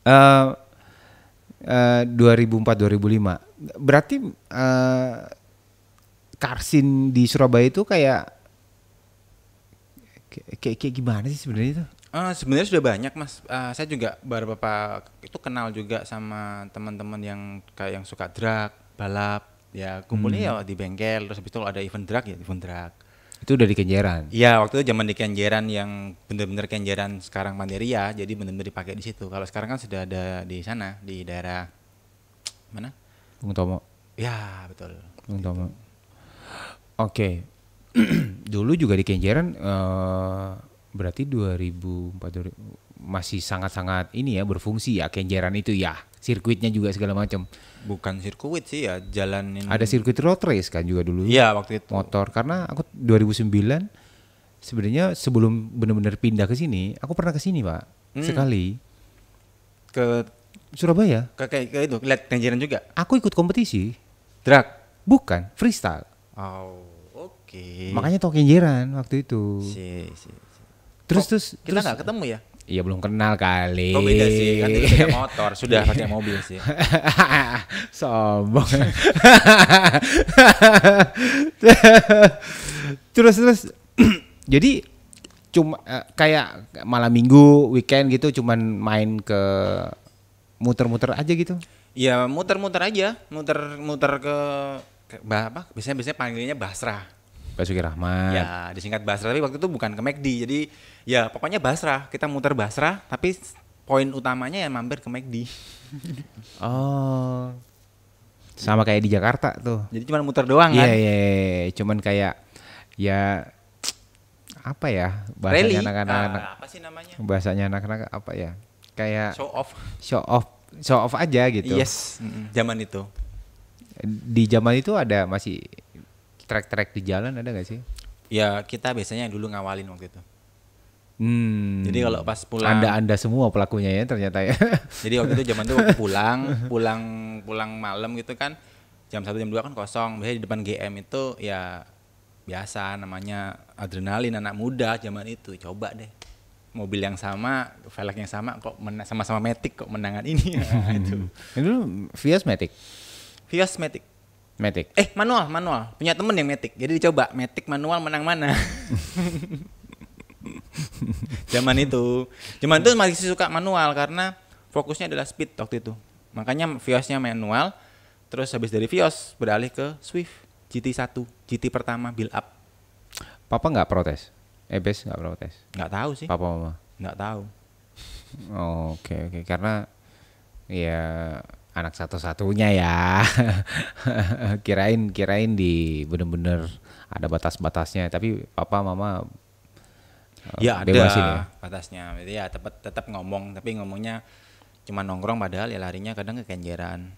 Eh 2004-2005. Berarti Karsin di Surabaya itu kayak gimana sih sebenarnya itu? Sebenarnya sudah banyak mas. Saya juga beberapa itu kenal juga sama teman-teman yang kayak yang suka drag, balap. Ya kumpulnya ya di bengkel. Terus habis itu kalau ada event drag ya event drag. Itu udah di Kenjeran. Iya waktu itu zaman di Kenjeran yang bener-bener Kenjeran sekarang Panderia. Jadi bener-bener dipakai di situ. Kalau sekarang kan sudah ada di sana di daerah mana? Bung Tomo. Ya betul. Bung Tomo. Oke. Dulu juga di Kenjeran berarti 2004 masih sangat-sangat ini ya berfungsi ya Kenjeran itu ya. Sirkuitnya juga segala macam. Bukan sirkuit sih ya jalanin. Ada sirkuit road race kan juga dulu. Iya waktu itu. Motor karena aku 2009 sebenarnya sebelum benar-benar pindah ke sini, aku pernah ke sini, Pak. Sekali. Ke Surabaya. kayak itu lihat Kenjeran juga. Aku ikut kompetisi. Drag. Bukan, freestyle. Oh, oke. Makanya tau Kenjeran waktu itu. Si. Terus Kita nggak ketemu ya? Iya belum kenal kali. Oh beda sih, kan itu beda motor, sudah pakai mobil sih. Sombong. terus jadi cuma kayak malam minggu, weekend gitu cuman main ke muter-muter aja gitu. Ya muter-muter aja, muter apa? Biasanya panggilnya Basrah. Basuki Rahmat. Ya disingkat Basrah, tapi waktu itu bukan ke McD, jadi ya pokoknya Basrah. Kita muter Basrah, tapi poin utamanya ya mampir ke McD. Oh. Sama kayak di Jakarta tuh. Jadi cuma muter doang kan? Iya, cuman kayak ya apa ya bahasanya Rally. anak-anak Apa sih namanya? bahasanya anak-anak apa ya kayak Show off. show off aja gitu. Yes, zaman itu. Di zaman itu ada masih trek-trek di jalan ada nggak sih? Ya kita biasanya dulu ngawalin waktu itu. Jadi kalau pas pulang, Anda semua pelakunya ya ternyata ya. jadi waktu itu zaman itu waktu pulang malam gitu kan, jam 1 jam 2 kan kosong. Biasanya di depan GM itu ya biasa namanya adrenalin anak muda zaman itu. Coba deh. Mobil yang sama, velg yang sama kok sama-sama Matic kok menangan ini. Nah, itu. Ini dulu Vios Matic. Vios Matic. Matic. Manual. Punya temen yang Matic. Jadi dicoba Matic manual menang mana. Zaman itu masih suka manual karena fokusnya adalah speed waktu itu. Makanya Viosnya manual. Terus habis dari Vios beralih ke Swift GT1, GT pertama build up. Papa nggak protes? Bes nggak protes? Nggak tahu sih. Papa mama? Nggak tahu. Oke. Karena ya anak satu-satunya ya. kirain di bener-bener ada batas-batasnya. Tapi papa mama Ya bebasin ada ya? batasnya. Jadi ya tetap ngomong, tapi ngomongnya cuma nongkrong padahal ya larinya kadang ke Kenjeran.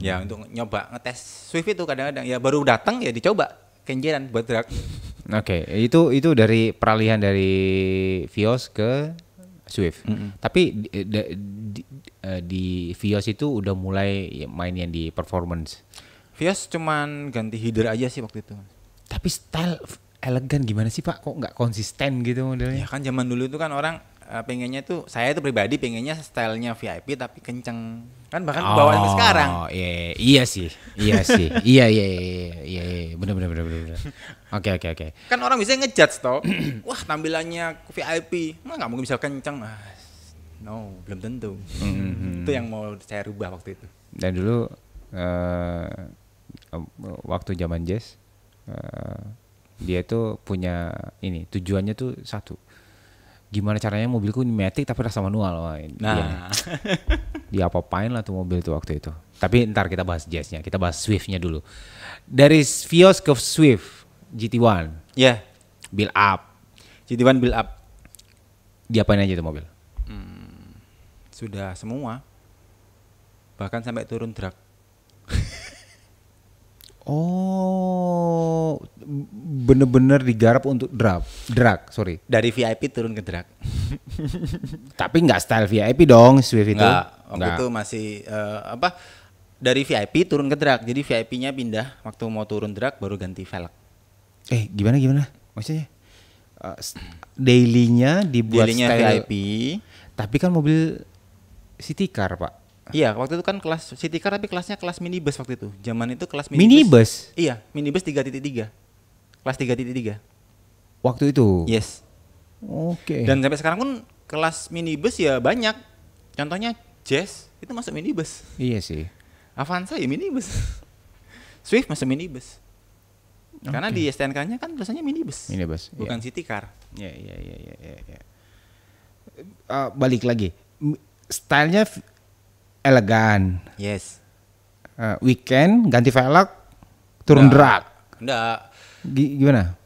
Ya untuk nyoba ngetes Swift itu kadang-kadang ya baru datang ya dicoba Kenjeran buat drag. Oke, itu dari peralihan dari Vios ke Swift. Tapi di Vios itu udah mulai main yang di performance. Vios cuman ganti header aja sih waktu itu. Tapi style elegan gimana sih Pak? Kok nggak konsisten gitu modelnya? Ya kan zaman dulu itu kan orang pengennya tuh, saya itu pribadi pengennya stylenya VIP tapi kenceng. Kan bahkan bawa sampai sekarang. Oh iya sih. Iya bener. Oke. Kan orang bisa ngejudge toh. Wah tampilannya VIP, mah nggak mungkin bisa kenceng. No, belum tentu. Itu yang mau saya rubah waktu itu. Dan dulu waktu zaman jazz dia tuh punya ini tujuannya tuh satu, gimana caranya mobilku ini matic tapi rasa manual. Nah dia apa-apain lah tuh mobil tuh waktu itu. Tapi ntar kita bahas jazznya, kita bahas Swiftnya dulu. Dari Vios ke Swift GT1 ya build up, GT1 build up diapain aja tuh mobil? sudah semua, bahkan sampai turun drag. Oh, bener-bener digarap untuk drag, sorry. Dari VIP turun ke drag. Tapi nggak style VIP dong Swift itu. Waktu itu masih dari VIP turun ke drag. Jadi VIP-nya pindah waktu mau turun drag baru ganti velg. Gimana? Maksudnya daily-nya dibuat Daily-nya style VIP. Tapi kan mobil City car, Pak. Iya, waktu itu kan kelas city car tapi kelasnya kelas minibus waktu itu. Zaman itu kelas Minibus Iya, minibus 3.3. Kelas 3.3. waktu itu. Yes. Oke. Dan sampai sekarang pun kelas minibus ya banyak. Contohnya Jazz itu masuk minibus. Iya sih. Avanza ya minibus. Swift masuk minibus. Karena Oke. di STNK-nya kan tulisannya minibus. Minibus. Bukan city car. Iya, iya, iya, iya, iya. Balik lagi. Stylenya elegan. Yes. Weekend ganti velg, turun drag. Enggak. Gimana?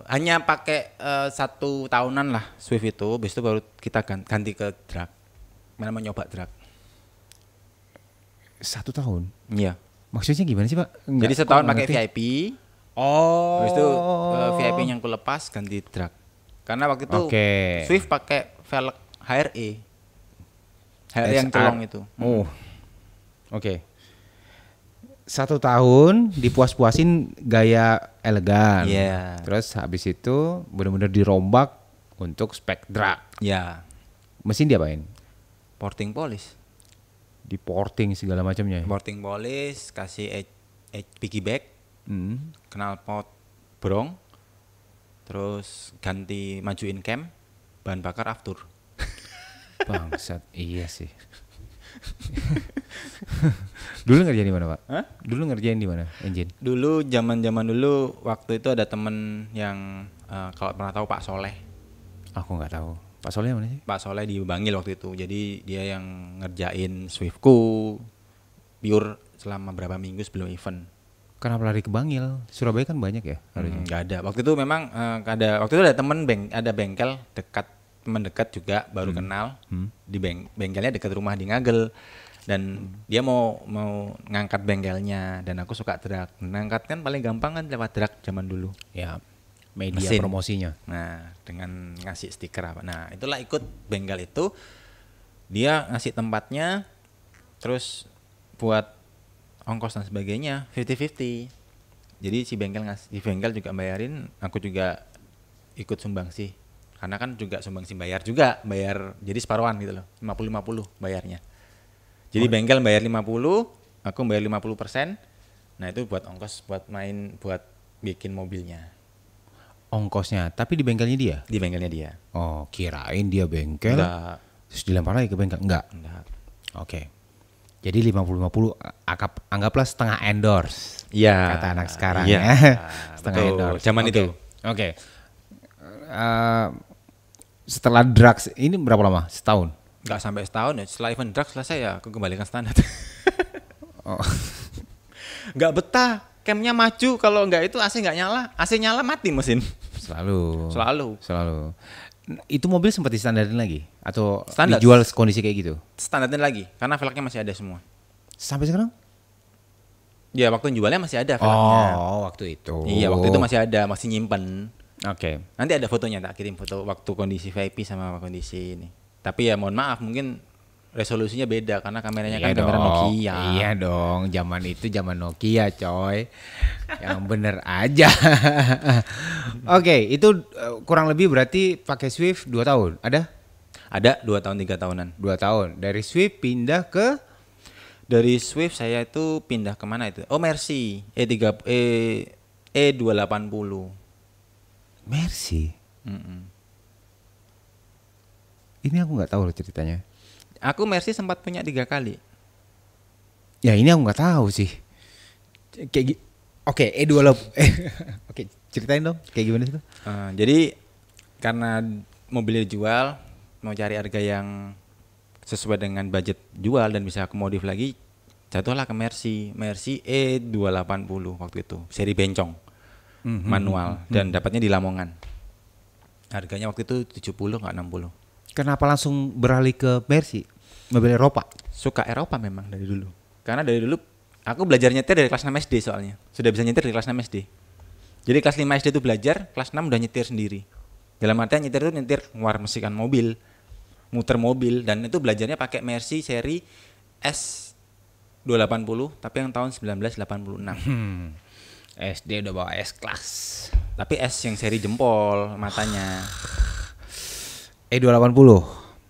Hanya pakai 1 tahunan lah Swift itu. Habis itu baru kita ganti ke drag. Mana mau nyoba drag. 1 tahun. Iya. Maksudnya gimana sih, Pak? Jadi Kok setahun nggak pakai ngerti? VIP. Oh. Habis itu VIP yang ku lepas ganti drag. Karena waktu itu Oke. Swift pakai velg HRE. HRE yang SR. colong itu. Oh. Oke. 1 tahun dipuas-puasin gaya elegan. Iya. Terus habis itu benar-benar dirombak untuk spek drag. Ya, Mesin diapain? porting polish. Di porting segala macamnya. Porting polish, kasih piggyback, Hmm. knalpot brong, terus ganti majuin cam, bahan bakar aftur. Bangsat, iya sih. Dulu ngerjain di mana, Pak? Hah? Dulu ngerjain di mana engine? Dulu zaman dulu waktu itu ada temen yang kalau pernah tahu Pak Soleh. Aku nggak tahu. Pak Soleh mana sih? Pak Soleh di Bangil waktu itu. Jadi dia yang ngerjain Swiftku pure selama berapa minggu sebelum event. Kenapa lari ke Bangil? Surabaya kan banyak ya harusnya. Nggak ada. Waktu itu memang waktu itu ada temen ada bengkel dekat, teman dekat juga baru kenal. Di bengkelnya dekat rumah di Ngagel. Dan dia mau ngangkat bengkelnya dan aku suka drag. Ngangkat kan paling gampang kan lewat drag zaman dulu. Ya, media Mesin. promosinya. Nah, dengan ngasih stiker apa. Nah, itulah ikut bengkel itu. Dia ngasih tempatnya, terus buat ongkos dan sebagainya 50-50. Jadi si bengkel juga bayarin, aku juga ikut sumbang sih. Karena kan juga sumbang sih bayar jadi separuhan gitu loh. 50-50 bayarnya. Jadi bengkel bayar 50, aku bayar 50%. Nah, itu buat ongkos buat bikin mobilnya. Ongkosnya, tapi di bengkelnya dia. Di bengkelnya dia. Oh, kirain dia bengkel. Enggak. Terus dilempar lagi ke bengkel. Enggak. Oke. Jadi 50-50 anggaplah setengah endorse. Iya. Kata anak sekarang Iya. ya. Setengah Betul. endorse. Zaman Oke. itu. Oke. Setelah drugs ini berapa lama? Setahun? Enggak sampai setahun ya. Setelah event drag selesai ya aku kembalikan standar. Oh. Enggak betah. Camnya maju, kalau enggak itu AC enggak nyala. AC nyala mati mesin. Selalu. Itu mobil sempat distandarin lagi? Atau Standar. dijual kondisi kayak gitu? Standarnya lagi, karena velgnya masih ada semua. Sampai sekarang? Ya waktu jualnya masih ada velgnya. Oh, waktu itu. Iya waktu itu masih ada, masih nyimpen. Oke. Nanti ada fotonya, tak kirim foto waktu kondisi VIP sama kondisi ini. Tapi ya mohon maaf, mungkin resolusinya beda karena kameranya kan kamera Nokia. Iya dong, zaman itu zaman Nokia, coy. Yang bener aja. Oke, itu kurang lebih berarti pakai Swift 2 tahun. Ada? Ada 2 tahun 3 tahunan. 2 tahun. Dari Swift pindah ke Dari Swift saya itu pindah kemana itu? Oh Mercy E280. Mercy. Mm-mm. Ini aku nggak tahu loh ceritanya. Aku Mercy sempat punya 3 kali. Ya ini aku nggak tahu sih. Oke, E2 Oke, ceritain dong kayak gimana sih? Jadi karena mobilnya dijual, mau cari harga yang sesuai dengan budget jual dan bisa aku modif lagi, jatuhlah ke Mercy E280 waktu itu, seri bencong, manual dan dapatnya di Lamongan. Harganya waktu itu 70 nggak 60. Kenapa langsung beralih ke Mercy? Mobil Eropa? Suka Eropa memang dari dulu. Karena dari dulu aku belajar nyetir dari kelas 6 SD soalnya. Sudah bisa nyetir dari kelas 6 SD. Jadi kelas 5 SD itu belajar, kelas 6 udah nyetir sendiri. Dalam artian nyetir itu nyetir mesikan mobil, muter mobil, dan itu belajarnya pakai Mercy seri S280 tapi yang tahun 1986. SD udah bawa S-Class. Tapi S yang seri jempol matanya. E280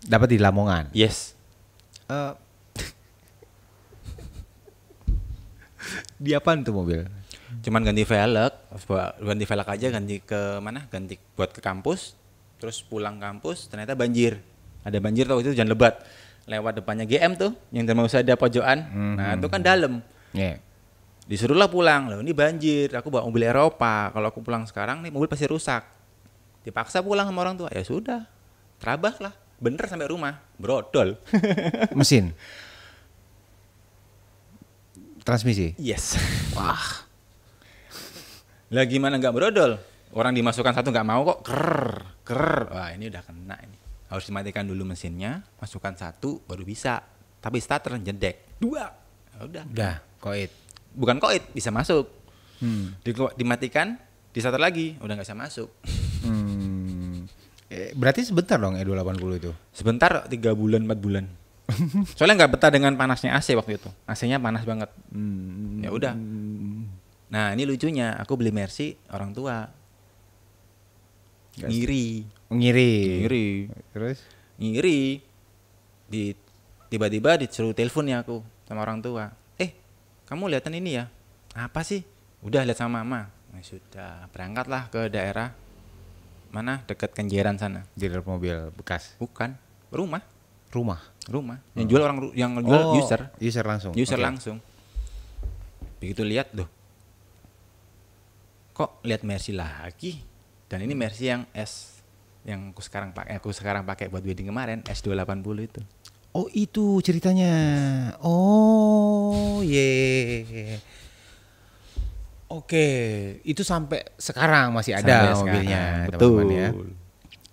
dapat di Lamongan. Yes. Eh, di apaan tuh mobil? Cuman ganti velg aja, ganti ke mana? Ganti buat ke kampus. Terus pulang kampus ternyata banjir. Ada banjir tuh, itu hujan lebat. Lewat depannya GM tuh, yang termau ada pojokan. Nah, itu kan dalam. Yeah. Disuruhlah pulang. Loh, ini banjir. Aku bawa mobil Eropa. Kalau aku pulang sekarang nih mobil pasti rusak. Dipaksa pulang sama orang tua. Ya sudah. Terabas lah. Bener sampai rumah. Brodol. Mesin. Transmisi. Yes. Wah. Lah gimana nggak brodol? Orang dimasukkan satu nggak mau kok. Ker. Wah, ini udah kena ini. Harus dimatikan dulu mesinnya, masukkan satu baru bisa. Tapi starter jedek. 2. Ya udah. Udah, koit. Bukan koit, bisa masuk. Dimatikan, di-starter lagi, udah nggak bisa masuk. Berarti sebentar dong E280 itu. Sebentar 3 bulan, 4 bulan. Soalnya nggak betah dengan panasnya AC waktu itu. AC-nya panas banget. Ya udah. Nah, ini lucunya, aku beli Mercy orang tua. Ngiri. Terus? Ngiri. Tiba-tiba disuruh telepon ya aku sama orang tua. Kamu lihatan ini ya? Apa sih? Udah lihat sama mama. Nah, sudah, berangkatlah ke daerah mana dekat Kenjeran sana. Dealer mobil bekas. Bukan, rumah. Yang jual user langsung. Langsung. Begitu lihat, loh. Kok lihat Mercy lagi? Dan ini Mercy yang S yang aku sekarang pakai buat wedding kemarin, S280 itu. Oh, itu ceritanya. Oh, yeah. Oke, itu sampai sekarang masih ada mobilnya, teman-teman ya.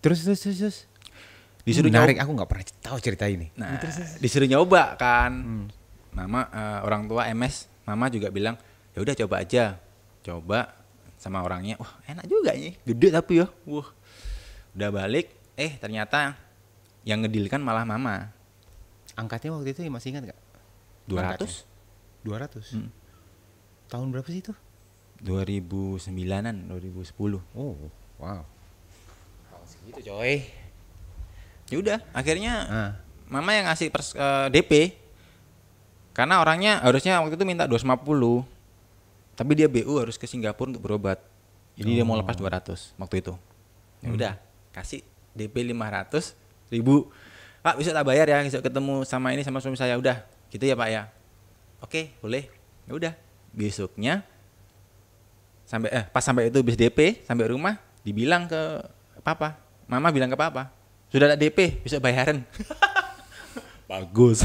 Terus. Disuruh menarik, aku nggak pernah tahu cerita ini. Nah, disuruh nyoba kan. Mama orang tua MS, mama juga bilang, "Ya udah coba aja." Coba sama orangnya, wah enak juga nih, gede tapi ya. Wah. Udah balik, ternyata yang ngedilkan malah mama. Angkatnya waktu itu masih ingat nggak? 200. 200. Tahun berapa sih itu? 2009-an, 2010. Oh, wow. Tahun segitu coy. Ya udah, akhirnya mama yang ngasih DP. Karena orangnya harusnya waktu itu minta 250. Tapi dia BU harus ke Singapura untuk berobat. Jadi dia mau lepas 200 waktu itu. Ya udah, kasih DP 500.000. Pak, besok tak bayar ya, besok ketemu sama suami saya. Udah, gitu ya Pak ya. Oke, boleh. Ya udah, besoknya pas sampai itu bis DP, sampai rumah dibilang ke papa. Mama bilang ke papa, "Sudah ada DP, besok bayaran." Bagus.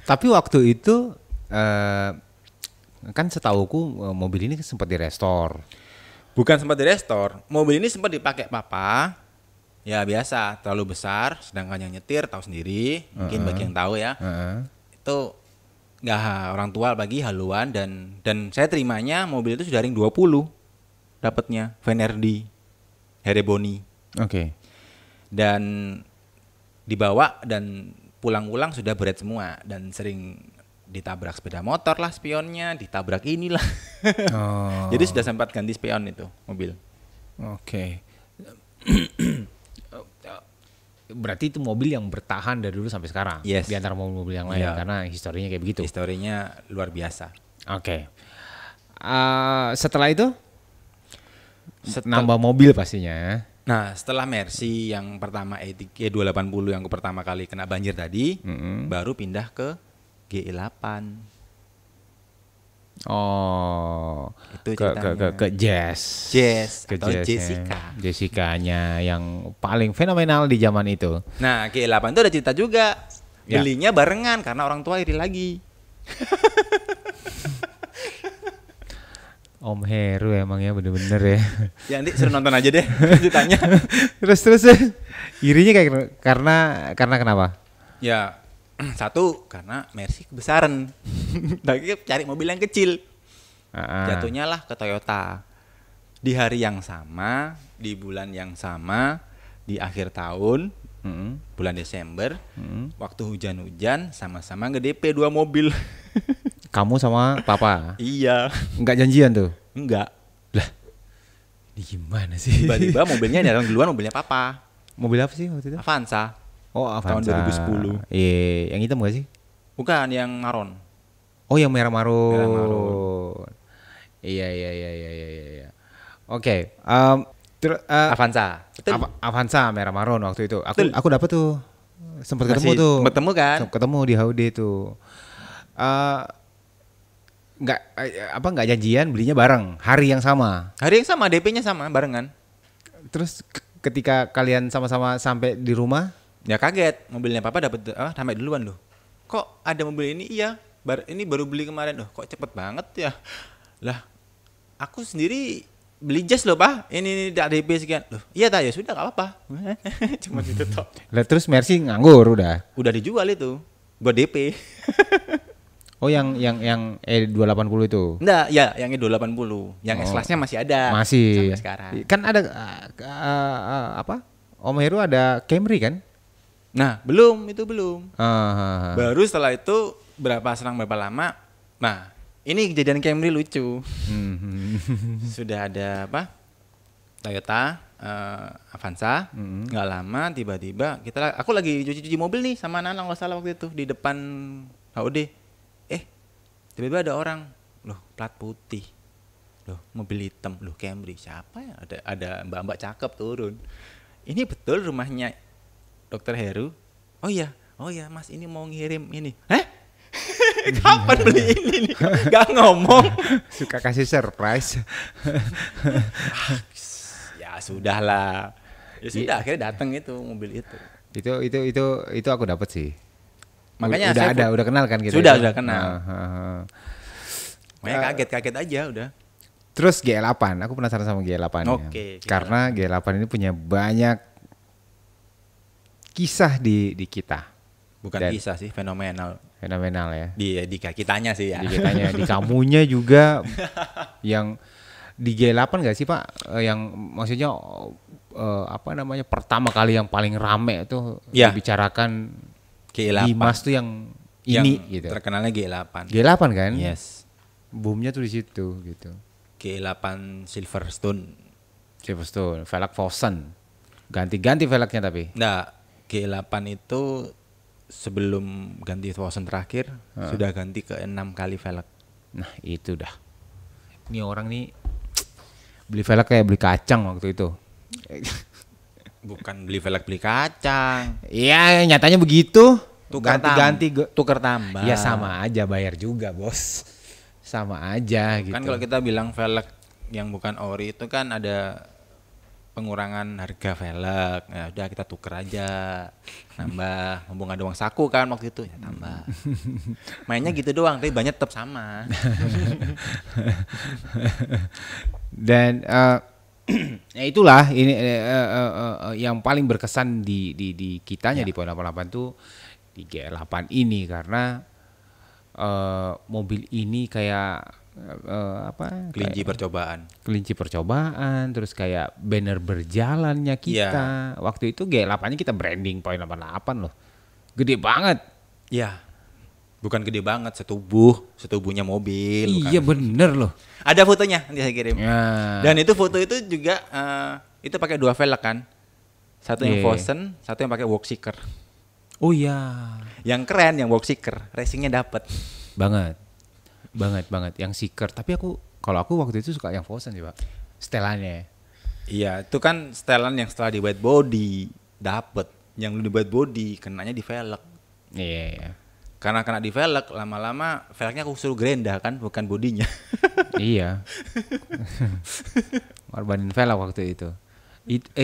Tapi waktu itu kan setauku mobil ini sempat direstore. Bukan sempat direstor, mobil ini sempat dipakai papa. Ya biasa, terlalu besar, sedangkan yang nyetir tahu sendiri, mungkin bagi yang tahu ya. Itu nggak orang tua bagi haluan dan saya terimanya mobil itu sudah ring 20 dapatnya Venerdi Hereboni. Oke. Dan dibawa dan pulang-pulang sudah berat semua dan sering ditabrak sepeda motor lah spionnya, ditabrak inilah. Oh. Jadi sudah sempat ganti spion itu mobil. Oke. Berarti itu mobil yang bertahan dari dulu sampai sekarang. Yes. Di antara mobil-mobil yang lain karena historinya kayak begitu. Historinya luar biasa. Oke. Setelah itu nambah mobil pastinya. Nah, setelah Mercy yang pertama E280 yang pertama kali kena banjir tadi, baru pindah ke GE8. Oh, itu ke Jazz atau Jessica. Jessica-nya yang paling fenomenal di zaman itu. Nah, GE8 itu ada cerita juga. Belinya barengan karena orang tua iri lagi. Om Heru emangnya bener-bener ya. Ya nanti suruh nonton aja deh ceritanya. terus irinya karena kenapa? Ya satu karena Mercy kebesaran. Lagi cari mobil yang kecil. Jatuhnya lah ke Toyota. Di hari yang sama, di bulan yang sama, di akhir tahun, bulan Desember, waktu hujan-hujan sama-sama nge-DP 2 mobil. Kamu sama papa? Iya. Enggak janjian tuh? Enggak. Lah, ini gimana sih? Tiba-tiba mobilnya datang duluan, mobilnya papa. Mobil apa sih waktu itu? Avanza. Oh, Avanza. Tahun 2010. Iya, yang hitam gak sih? Bukan, yang maron. Oh, yang merah marun. Merah marun. Iya. Oke, Avanza. Betul. Avanza merah marun waktu itu. Betul. Aku dapat tuh. Sempat ketemu Masih tuh. bertemu kan? Sempat ketemu di HUD tuh. Nggak janjian belinya bareng hari yang sama. Hari yang sama, DP-nya sama, barengan. Terus ketika kalian sama-sama sampai di rumah, Ya kaget, mobilnya papa dapat sampai duluan loh. Kok ada mobil ini? Iya, ini baru beli kemarin. Loh, kok cepet banget ya? Lah, aku sendiri beli jas loh, Pak. Ini DP sekian. Loh, iya tak, ya sudah enggak apa-apa. Cuma itu toh. lah terus Mercy nganggur udah. Udah dijual itu buat DP. Oh, yang 280 itu. Enggak, ya yang 280. Yang S-Class-nya masih ada. Masih. Sampai sekarang. Kan ada apa? Om Heru ada Camry kan? Nah, belum. Ah. Baru setelah itu selang berapa lama. Nah, ini kejadian Camry lucu. Sudah ada apa? Toyota Avanza. Nggak lama tiba-tiba aku lagi cuci mobil nih sama Nana nggak salah waktu itu di depan HUD. Tiba-tiba ada orang, loh plat putih, loh mobil hitam, loh Camry, siapa ya? Ada mbak-mbak cakep turun. Ini betul rumahnya Dokter Heru? Oh iya Mas, ini mau ngirim ini. Kapan beli ini nih? Gak ngomong. Suka kasih surprise. Ya sudahlah. Ya sudah, akhirnya datang itu mobil itu. Itu aku dapat sih. Makanya udah kenal kan gitu. Sudah kenal. Makanya kaget aja udah. Terus G8, aku penasaran sama G8 Oke, karena G8 ini punya banyak kisah di kita. Bukan kisah sih, fenomenal ya. Di kitanya sih ya. Di kitanya, di kamunya juga yang di G8 nggak sih Pak? Yang maksudnya pertama kali yang paling rame itu dibicarakan G8. Dimas tuh yang ini gitu. Terkenalnya G8. G8 kan? Yes. Boomnya tuh di situ gitu. G8 Silverstone, velg Vossen. Ganti-ganti velgnya tapi. Nah, G8 itu sebelum ganti Vossen terakhir sudah ganti ke 6 kali velg. Nah, itu dah. Ini orang nih beli velg kayak beli kacang waktu itu. Bukan beli velg beli kacang. Iya, nyatanya begitu. Ganti tukar tambah. Ya sama aja, bayar juga, Bos. Sama aja gitu. Kan kalau kita bilang velg yang bukan ori itu kan ada pengurangan harga velg. Ya udah kita tuker aja. Nambah, mumpung ada uang saku kan waktu itu ya tambah. Mainnya gitu doang, tapi banyak tetap sama. Dan ya itulah ini yang paling berkesan di kitanya di poin 88 tuh di G8 ini karena mobil ini kayak kelinci percobaan terus kayak banner berjalannya kita. Waktu itu G8-nya kita branding poin 88 loh. Gede banget. Iya. Bukan gede banget, setubuhnya mobil. Iya bener loh. Ada fotonya, nanti saya kirim. Ya. Dan itu foto itu juga itu pakai 2 velg kan. Satu yang Vossen, satu yang pakai Workseeker. Oh iya. Yang keren yang Workseeker, racingnya dapet. Banget. Yang Seeker. Tapi kalau aku waktu itu suka yang Vossen sih Pak. Setelannya. Iya, itu kan setelan yang setelah di white body dapet. Yang di white body kenanya di velg. Iya. Karena kena di velg, lama-lama velgnya aku suruh gerinda kan, bukan bodinya. Iya. Ngorbanin velg waktu itu.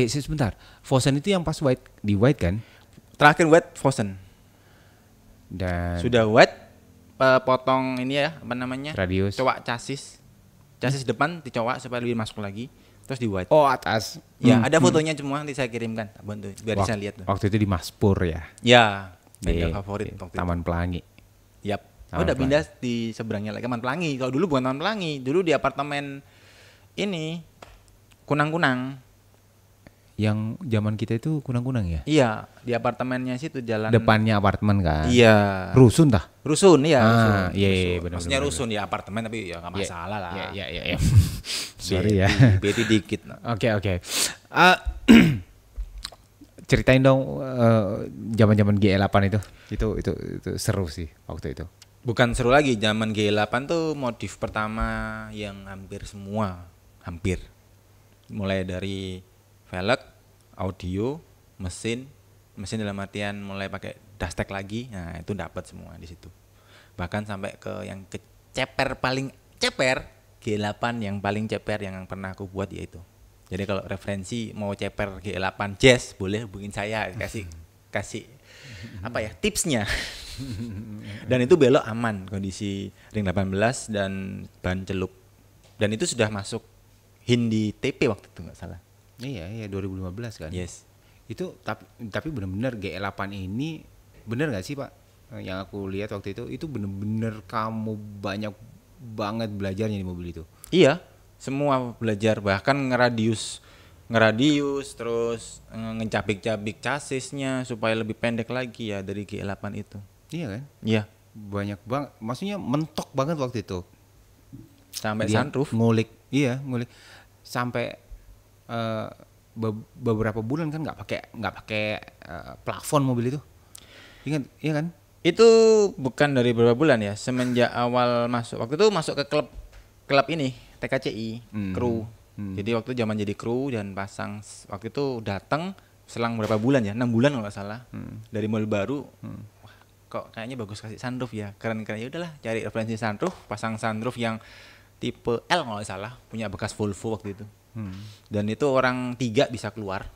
Sebentar. Vossen itu yang pas di white kan? Terakhir white Vossen. Dan sudah white, potong ini ya, apa namanya? Radius. Cowak chassis depan dicowak supaya lebih masuk lagi. Terus di white. Oh atas. Ya ada fotonya semua nanti saya kirimkan. Bantu biar bisa lihat. Waktu itu di Maspur ya? Ya. Bengkel favorit Taman Pelangi. Yap. Udah pindah di seberangnya lagi Taman Pelangi. Kalau dulu bukan Taman Pelangi, dulu di apartemen ini Kunang-Kunang. Yang zaman kita itu Kunang-Kunang ya? Iya, di apartemennya situ jalan. Depannya apartemen kan? Iya. Rusun tah? Rusun ya. Iya benar. Maksudnya rusun ya apartemen tapi ya nggak masalah lah. Iya. Sorry ya. Beti dikit. Oke. Ceritain dong zaman-zaman GE8 itu. Itu seru sih waktu itu. Bukan seru lagi, zaman G8 tuh modif pertama yang hampir. Mulai dari velg, audio, mesin dalam artian mulai pakai dashtek lagi. Nah, itu dapat semua di situ. Bahkan sampai ke yang paling ceper G8 yang paling ceper yang pernah aku buat yaitu. Jadi kalau referensi mau ceper G8 Jazz boleh hubungin saya, kasih apa ya tipsnya. Dan itu belok aman, kondisi ring 18 dan ban celup. Dan itu sudah masuk HIN di TP waktu itu nggak salah. Iya 2015 kan. Yes. Itu tapi benar-benar GE8 ini benar nggak sih Pak? Yang aku lihat waktu itu benar-benar kamu banyak banget belajarnya di mobil itu. Iya, semua belajar, bahkan ngeradius terus ngecabik-cabik chassisnya supaya lebih pendek lagi ya dari G8 itu. Iya kan? Iya. Banyak banget, maksudnya mentok banget waktu itu. Sampai Dia sunroof. ngulik sampai beberapa bulan kan nggak pakai plafon mobil itu. Ingat, iya kan? Itu bukan dari beberapa bulan ya, semenjak awal masuk. Waktu itu masuk ke klub ini, TKCI, kru. Jadi waktu zaman jadi kru dan pasang, waktu itu datang selang berapa bulan ya, 6 bulan kalau nggak salah. Dari mobil baru, wah, kok kayaknya bagus kasih sunroof ya, keren-keren. Ya udahlah, cari referensi sunroof, pasang sunroof yang tipe L kalau nggak salah, punya bekas Volvo waktu itu. Dan itu orang 3 bisa keluar.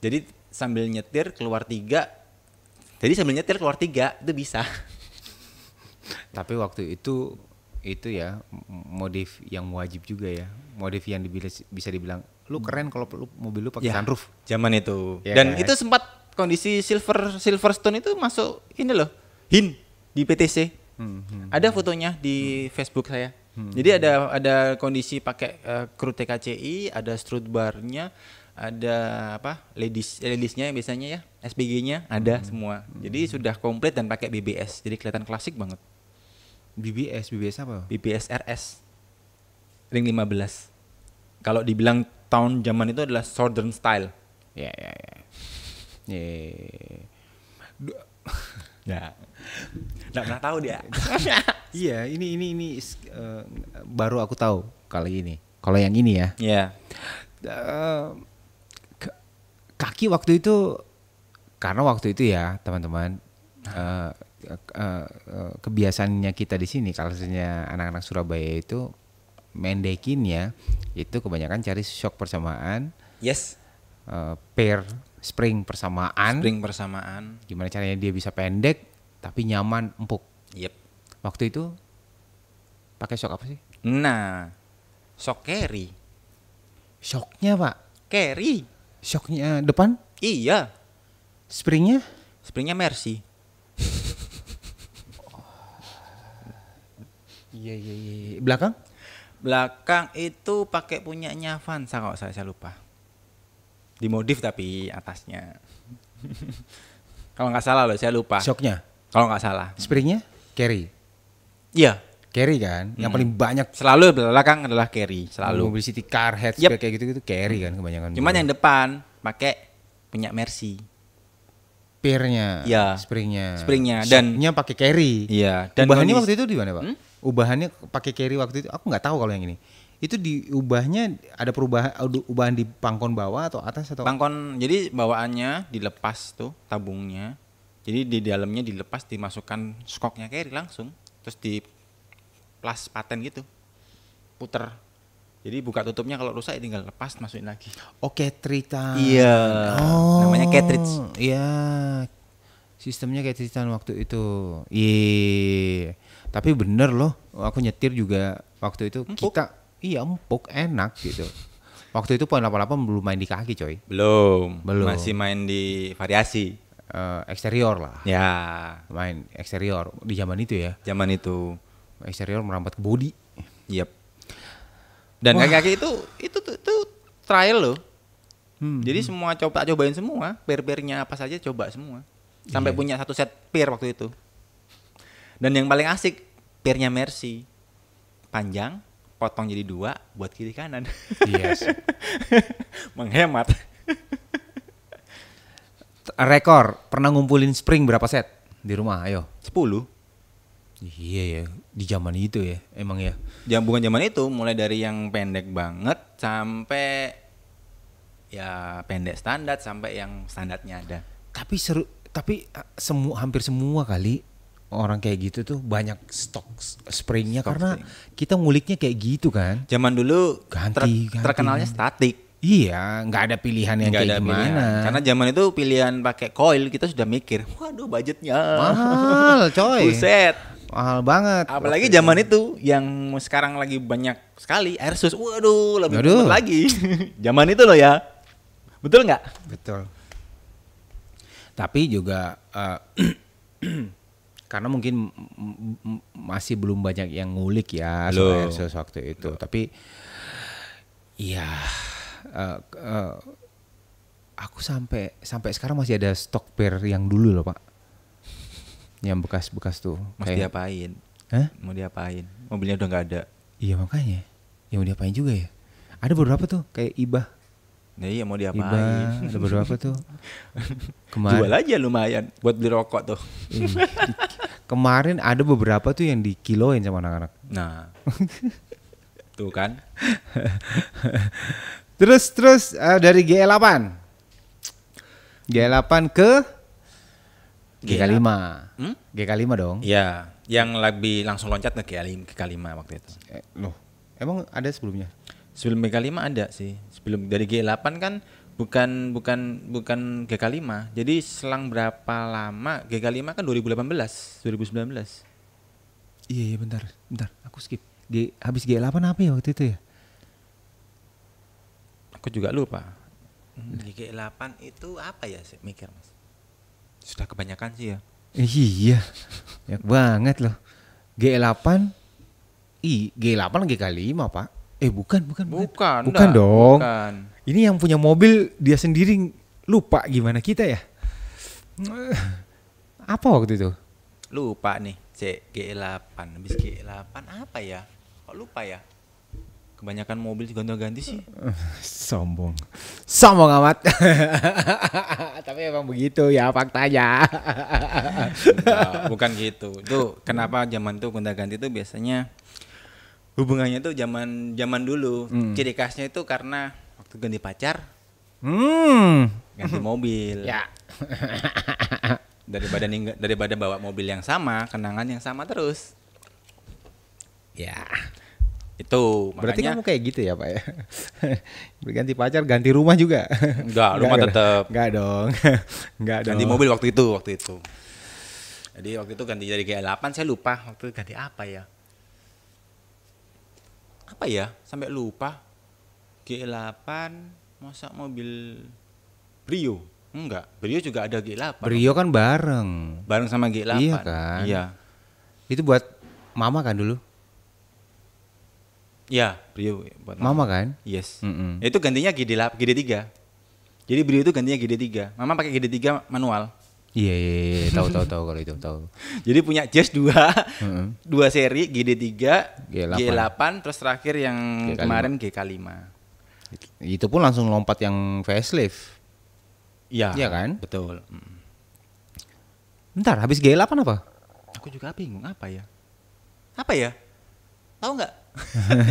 Jadi sambil nyetir keluar 3 itu bisa. Tapi waktu itu ya modif yang wajib juga ya. Modif yang bisa dibilang lu keren kalau mobil lu pakai sunroof. Zaman itu. Ya, dan kan? itu sempat kondisi Silverstone itu masuk ini loh, HIN di PTC. Ada fotonya di Facebook saya. Jadi ada kondisi pakai kru TKCI, ada strut barnya, ada apa ladiesnya biasanya ya, SPG-nya ada semua. Jadi sudah komplit dan pakai BBS, jadi kelihatan klasik banget. BBS apa? BBS RS ring 15. Kalau dibilang tahun zaman itu adalah Southern style. Ya. Ya. Nggak pernah tahu dia. Iya, ini baru aku tahu kali ini. Kalau yang ini ya. Iya. Kaki waktu itu, karena waktu itu ya teman-teman, kebiasaannya kita di sini kalau misalnya anak-anak Surabaya itu mendekinnya itu kebanyakan cari shock persamaan, Yes. pair spring persamaan. Gimana caranya dia bisa pendek tapi nyaman, empuk. Yep. Waktu itu pakai shock apa sih? Nah, shock carry. Shocknya Pak? Carry. Shocknya depan? Iya. Springnya? Springnya Mercy. Iya. Belakang? Belakang itu pakai punyanya Avanza kalau saya lupa. Dimodif tapi atasnya. Kalau nggak salah loh, saya lupa. Shocknya? Kalau nggak salah. Springnya? Carry? Iya. Carry kan? Yang paling banyak Selalu belakang adalah carry, selalu. mobil city car, hatchback kayak gitu-gitu carry kan kebanyakan. Cuman yang depan pakai punya Mercy. Pairnya, Iya. springnya Dan shocknya pakai carry. iya. Dan Ubahannya waktu itu di mana Pak? Hmm? Ubahannya pakai carry waktu itu, aku nggak tahu kalau yang ini. Itu diubahnya ada ubahan di pangkon bawah atau atas atau? Pangkon, jadi bawaannya dilepas tuh tabungnya. Jadi di dalamnya dilepas, dimasukkan skoknya carry langsung, terus di plus paten gitu, puter. Jadi buka tutupnya kalau rusak tinggal lepas, masukin lagi. Oh, cartridge. Iya. Namanya cartridge. Iya. Sistemnya cartridge waktu itu. Iya. Tapi bener loh, aku nyetir juga waktu itu Empuk. empuk, enak gitu. Waktu itu poin 88 belum main di kaki coy. Belum. Belum. Masih main di variasi. Eksterior lah. Ya, Main eksterior di zaman itu ya. zaman itu. Eksterior merambat ke body. Yep. Dan Wah. kaki-kaki itu trial loh. Jadi semua cobain semua, pair-pairnya apa saja coba semua. Sampai Iya. punya satu set pair waktu itu. Dan yang paling asik pairnya Mercy. Panjang, potong jadi 2 buat kiri kanan. Yes. Menghemat. rekor pernah ngumpulin spring berapa set di rumah? Ayo. 10. Iya ya, di zaman itu ya, emang ya. Bukan zaman itu, mulai dari yang pendek banget sampai ya pendek standar sampai yang standarnya ada. Tapi seru, tapi hampir semua kali orang kayak gitu tuh banyak stok springnya karena kita nguliknya kayak gitu kan. Zaman dulu Ganti. terkenalnya statik. Iya, nggak ada pilihan yang Nggak kayak ada gimana. pilihan. Karena zaman itu pilihan pakai coil kita sudah mikir, waduh budgetnya Mahal, coy. buset. Mahal banget. Apalagi zaman itu yang sekarang lagi banyak sekali Asus, waduh lebih Waduh. murah lagi. Zaman itu loh ya, betul nggak? Betul. Tapi juga karena mungkin masih belum banyak yang ngulik ya soal Asus waktu itu. Tapi iya, aku sampai sekarang masih ada stok pair yang dulu loh Pak, yang bekas-bekas tuh. Mau diapain? Hah? Mau diapain? Mobilnya udah nggak ada. Iya makanya, yang mau diapain juga ya. Ada beberapa tuh kayak Ibah. Nah, iya mau Ibah, diapain? ada beberapa tuh. Jual aja lumayan buat beli rokok tuh. Kemarin ada beberapa tuh yang dikiloin sama anak-anak. Nah, tuh kan. Terus dari GL8 ke GK5. GK5 dong. Iya, yang lebih langsung loncat ke GK5 waktu itu. Loh, emang ada sebelumnya? Sebelum GK5 ada sih. Sebelum dari G8 kan bukan GK5. Jadi selang berapa lama GK5 kan 2019. Iya, bentar. Aku skip. Habis G8 apa ya waktu itu ya? Aku juga lupa. G8 itu apa ya sih mikir Mas? Sudah kebanyakan sih ya. Iya. Banyak banget loh. G8 G8 GK5, Pak. Bukan dong. Bukan. Ini yang punya mobil dia sendiri lupa gimana kita ya? Apa waktu itu? Lupa nih, G8. Habis G8 apa ya? Kok lupa ya? Kebanyakan mobil gonta-ganti sih. Sombong amat. Tapi emang begitu ya faktanya. Enggak, bukan gitu. Itu kenapa zaman itu gonta-ganti itu biasanya hubungannya tuh zaman dulu. Ciri khasnya itu karena waktu ganti pacar, ganti mobil. Ya. daripada bawa mobil yang sama, kenangan yang sama terus. Ya. Itu Berarti makanya kamu kayak gitu ya Pak ya? Berganti pacar, ganti rumah juga? enggak, rumah tetap. Enggak dong. Ganti mobil waktu itu. Jadi waktu itu ganti dari G8, saya lupa waktu itu ganti apa ya? Apa ya? Sampai lupa. G8 masa mobil Brio? Enggak, Brio juga ada G8. Brio kan bareng sama G8. Iya kan? Iya. Itu buat mama kan dulu? Iya, Brio buat Mama kan? Yes. Mm-mm. Itu gantinya GD3. Jadi Brio itu gantinya GD3. Mama pakai GD3 manual. Iya, tahu kalau itu tahu. Jadi punya Jazz 2 seri GD3, G8, terus terakhir yang GK5. kemarin GK5. Itu pun langsung lompat yang facelift. Iya. Iya kan? Betul. Bentar, habis G8 apa? Aku juga bingung apa ya? Tahu nggak?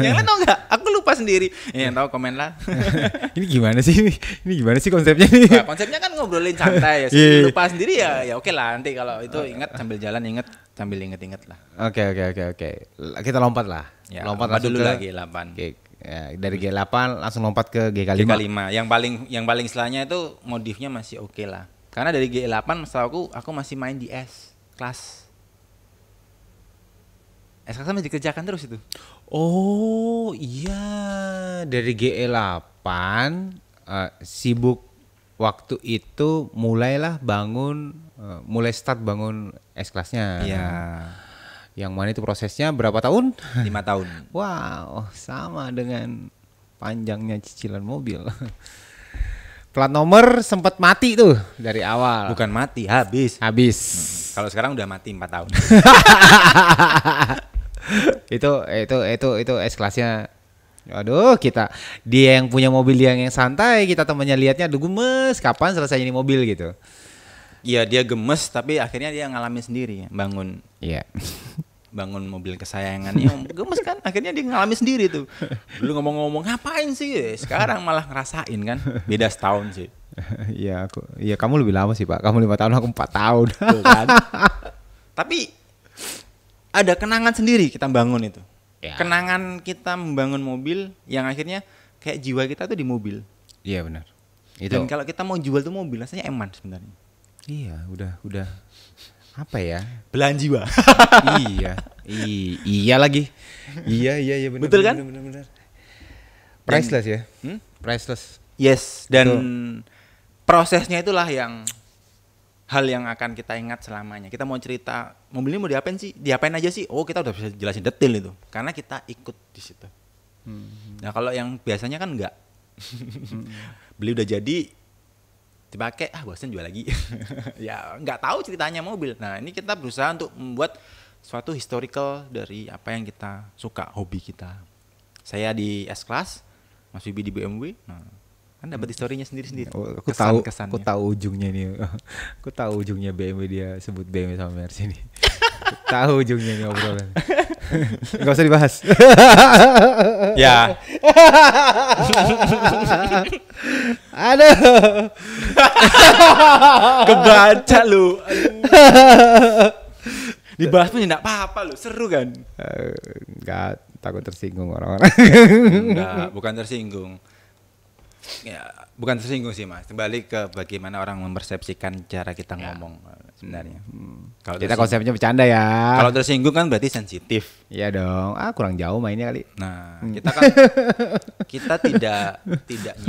Yang lain tahu nggak? Aku lupa sendiri. Yang tahu komen lah. Ini gimana sih? Ini gimana sih konsepnya nih? Nah, konsepnya kan ngobrolin santai ya. Iya. Lupa sendiri ya oke lah, nanti kalau itu ingat sambil jalan sambil inget lah. Oke. Kita lompat lah. Ya, lompat dulu ke lagi 8. Ya, dari G8 langsung lompat ke GK5. GK5. Yang paling istilahnya itu modifnya masih oke lah. Karena dari G8 setahu aku masih main di S kelas. S kelas masih dikerjakan terus itu. Oh iya, dari GE8 sibuk waktu itu mulai start bangun S kelasnya. Iya. Yang mana itu prosesnya berapa tahun? 5 tahun. Wow, sama dengan panjangnya cicilan mobil. Plat nomor sempat mati tuh dari awal. Bukan mati, habis. Kalau sekarang udah mati 4 tahun. itu S kelasnya. Aduh, dia yang punya mobil yang santai, kita temannya lihatnya aduh gemes, kapan selesai ini mobil gitu. Iya dia gemes tapi akhirnya dia ngalamin sendiri ya, Iya. bangun mobil kesayangannya gemes kan, akhirnya dia ngalamin sendiri tuh. Dulu ngomong-ngomong ngapain sih, sekarang malah ngerasain kan, beda setahun sih. Iya kamu lebih lama sih Pak. Kamu 5 tahun, aku 4 tahun. Tuh kan. Tapi ada kenangan sendiri kita bangun itu. Ya. Kenangan kita membangun mobil yang akhirnya kayak jiwa kita tuh di mobil. Iya benar. Itu. Dan kalau kita mau jual tuh mobil rasanya eman sebenarnya. Iya, udah apa ya? Belahan jiwa. Iya. Iya lagi. Iya benar. Betul kan? Benar. Priceless ya. Priceless. Yes, dan Betul. prosesnya itulah yang hal yang akan kita ingat selamanya. Kita mau cerita mobil ini mau diapain sih? Diapain aja sih? Oh, kita udah bisa jelasin detail itu. Karena kita ikut di situ. Nah, kalau yang biasanya kan enggak. Beli udah jadi dipakai, bosan jual lagi. Ya, nggak tahu ceritanya mobil. Nah, ini kita berusaha untuk membuat suatu historical dari apa yang kita suka, hobi kita. Saya di S-Class, Mas Wibi di BMW. Nah, kan dapat historinya sendiri-sendiri. Aku tahu ujungnya nih. Aku tahu ujungnya BMW, dia sebut BMW sama Mercy nih. Tahu ujungnya nih obrolan. Enggak usah dibahas. Ya. Aduh. Kebaca lu. Dibahas pun enggak apa-apa lu, seru kan? Enggak, takut tersinggung orang-orang. Enggak, bukan tersinggung. Ya, bukan tersinggung sih Mas. Kembali ke bagaimana orang mempersepsikan cara kita ngomong sebenarnya. Kalau Kita konsepnya bercanda ya. Kalau tersinggung kan berarti sensitif. Iya dong. Kurang jauh mainnya kali. Nah, kita kan kita tidak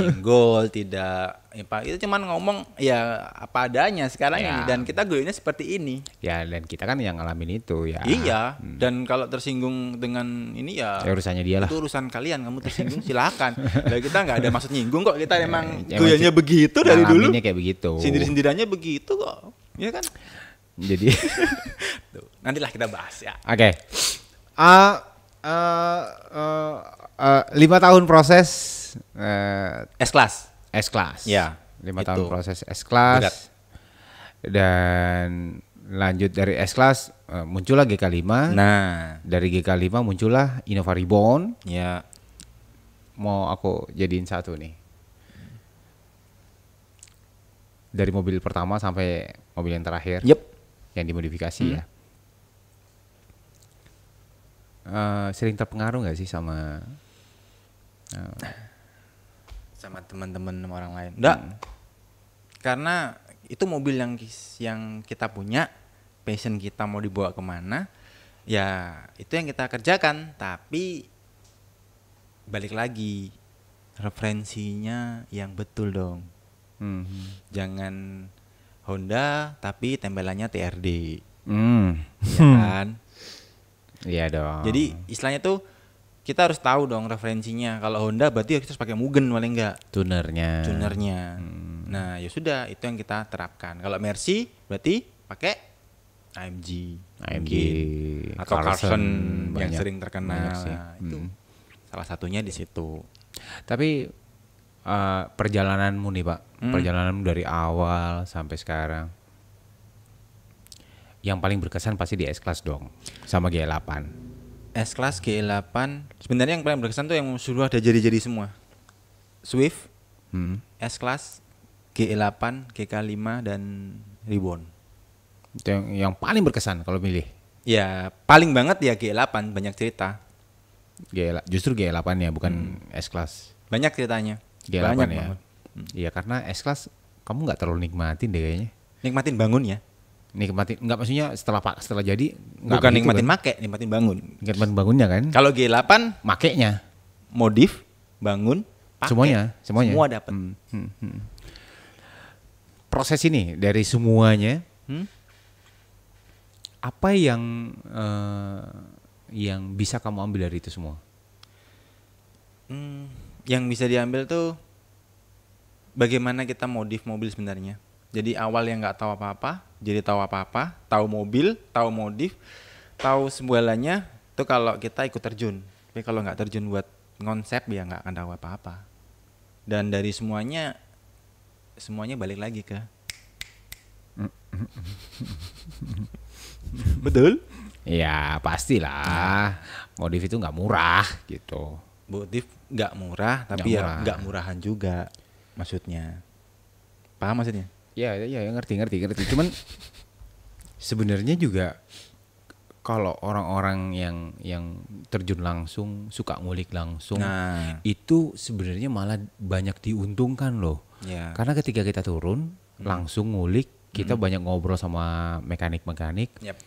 nyenggol, tidak itu cuman ngomong ya apa adanya sekarang ini, dan kita guyonya seperti ini. Ya, dan kita kan yang ngalamin itu ya. Iya, dan kalau tersinggung dengan ini ya urusannya dia lah. Itu urusan kalian, kamu tersinggung silakan. Nah, kita nggak ada maksud nyinggung kok, kita emang guyonya begitu dari dulu. Ngalaminnya kayak begitu. Sindir-sindirannya begitu kok. Iya kan? Jadi Tuh, nantilah kita bahas ya. Oke. 5 tahun proses S-Class. S-Class. Ya. 5 tahun proses S-Class. Berat. Dan lanjut dari S-Class muncullah GK5. Nah, Dari GK5 muncullah Innova Reborn. ya. Mau aku jadiin satu nih. Dari mobil pertama sampai mobil yang terakhir. Yep. Yang dimodifikasi ya. Sering terpengaruh nggak sih sama Teman-teman orang lain? Enggak. Karena itu mobil yang kita punya, passion kita mau dibawa kemana, ya itu yang kita kerjakan. Tapi balik lagi, referensinya yang betul dong. Jangan Honda tapi tempelannya TRD. Ya kan? Iya dong. Jadi istilahnya tuh kita harus tahu dong referensinya. Kalau Honda berarti kita harus pakai Mugen paling enggak. Tunernya. Nah, ya sudah, itu yang kita terapkan. Kalau Mercy berarti pakai AMG mungkin. Atau Carlson yang sering terkenal. Nah, itu salah satunya di situ. Tapi perjalananmu nih Pak, perjalananmu dari awal sampai sekarang, yang paling berkesan pasti di S-Class dong, sama G8. S-Class, G8, sebenarnya yang paling berkesan tuh yang sudah ada jadi-jadi semua. Swift, S-Class, G8, GK5 dan Reborn. Itu yang paling berkesan kalau milih. Ya paling banget ya G8, banyak cerita. Justru G8 ya, bukan S-Class. Banyak ceritanya. G8 banyak ya. banget. Iya, karena S-Class kamu nggak terlalu nikmatin deh kayaknya. Nikmatin bangun ya. Nikmatin, nggak, maksudnya setelah jadi nggak Bukan begitu nikmatin kan? make, nikmatin bangun. Nikmatin bangunnya kan. Kalau G8 Makainya modif, bangun, pakai. semuanya Semua dapat. Proses ini dari semuanya, apa yang bisa kamu ambil dari itu semua? Yang bisa diambil tuh bagaimana kita modif mobil sebenarnya. Jadi awal yang nggak tahu apa-apa, jadi tahu apa-apa, tahu mobil, tahu modif, tahu semuanya. Itu kalau kita ikut terjun. Tapi kalau nggak terjun buat konsep ya nggak akan tahu apa-apa. Dan dari semuanya balik lagi ke Betul? Ya pastilah. Modif itu nggak murah gitu. Modif nggak murah, Nggak tapi ya murah. nggak murahan juga maksudnya. Paham maksudnya? Ya ngerti. Cuman sebenarnya juga kalau orang-orang yang terjun langsung, suka ngulik langsung, Nah, itu sebenarnya malah banyak diuntungkan loh. ya. Karena ketika kita turun langsung ngulik, kita banyak ngobrol sama mekanik-mekanik. Yap.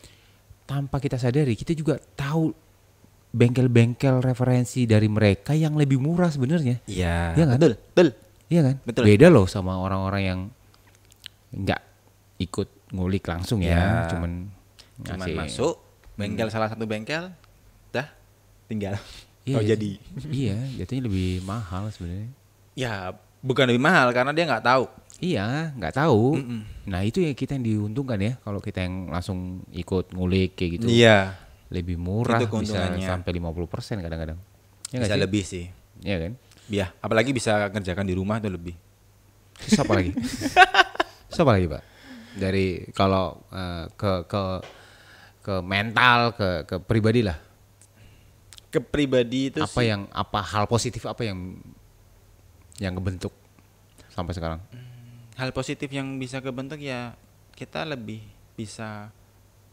Tanpa kita sadari, kita juga tahu bengkel-bengkel referensi dari mereka yang lebih murah sebenarnya. Iya, Iya kan? betul. Iya kan? Betul. Beda loh sama orang-orang yang nggak ikut ngulik langsung ya, Ya. cuman Cuman ngasih. masuk bengkel salah satu bengkel, dah tinggal. Iya, Kau jadi. Iya, jatuhnya lebih mahal sebenarnya. Ya, bukan lebih mahal karena dia nggak tahu. Iya, nggak tahu. Nah itu ya kita yang diuntungkan ya, kalau kita yang langsung ikut ngulik kayak gitu. Iya, Lebih murah, Itu bisa keuntungannya. sampai 50% kadang-kadang. Ya nggak bisa sih? lebih sih. Iya kan? Ya, apalagi bisa kerjakan di rumah itu lebih. Terus apa lagi? Terus apa lagi Pak? Dari kalau ke mental, ke pribadi lah. Ke pribadi itu Apa sih, apa hal positif apa yang kebentuk sampai sekarang? hal positif yang bisa kebentuk ya kita lebih bisa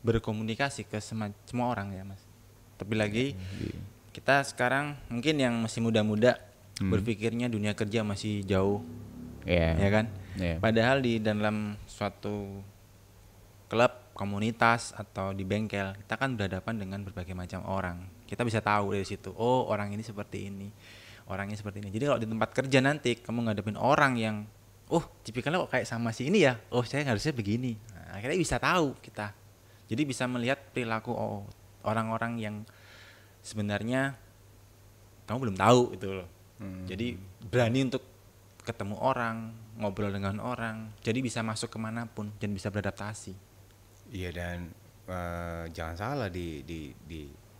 berkomunikasi ke semua orang ya mas. Tapi lagi kita sekarang mungkin yang masih muda-muda berpikirnya dunia kerja masih jauh Iya. ya kan. Iya. Padahal di dalam suatu klub, komunitas atau di bengkel kita kan berhadapan dengan berbagai macam orang. Kita bisa tahu dari situ. Oh orang ini seperti ini, orang ini seperti ini. Jadi kalau di tempat kerja nanti kamu ngadepin orang yang tipikalnya kok kayak sama si ini ya. Oh saya harusnya begini. Nah, akhirnya bisa tahu kita. Jadi bisa melihat perilaku orang-orang yang sebenarnya kamu belum tahu itu loh. Jadi berani untuk ketemu orang, ngobrol dengan orang. Jadi bisa masuk kemanapun dan bisa beradaptasi. Iya dan jangan salah di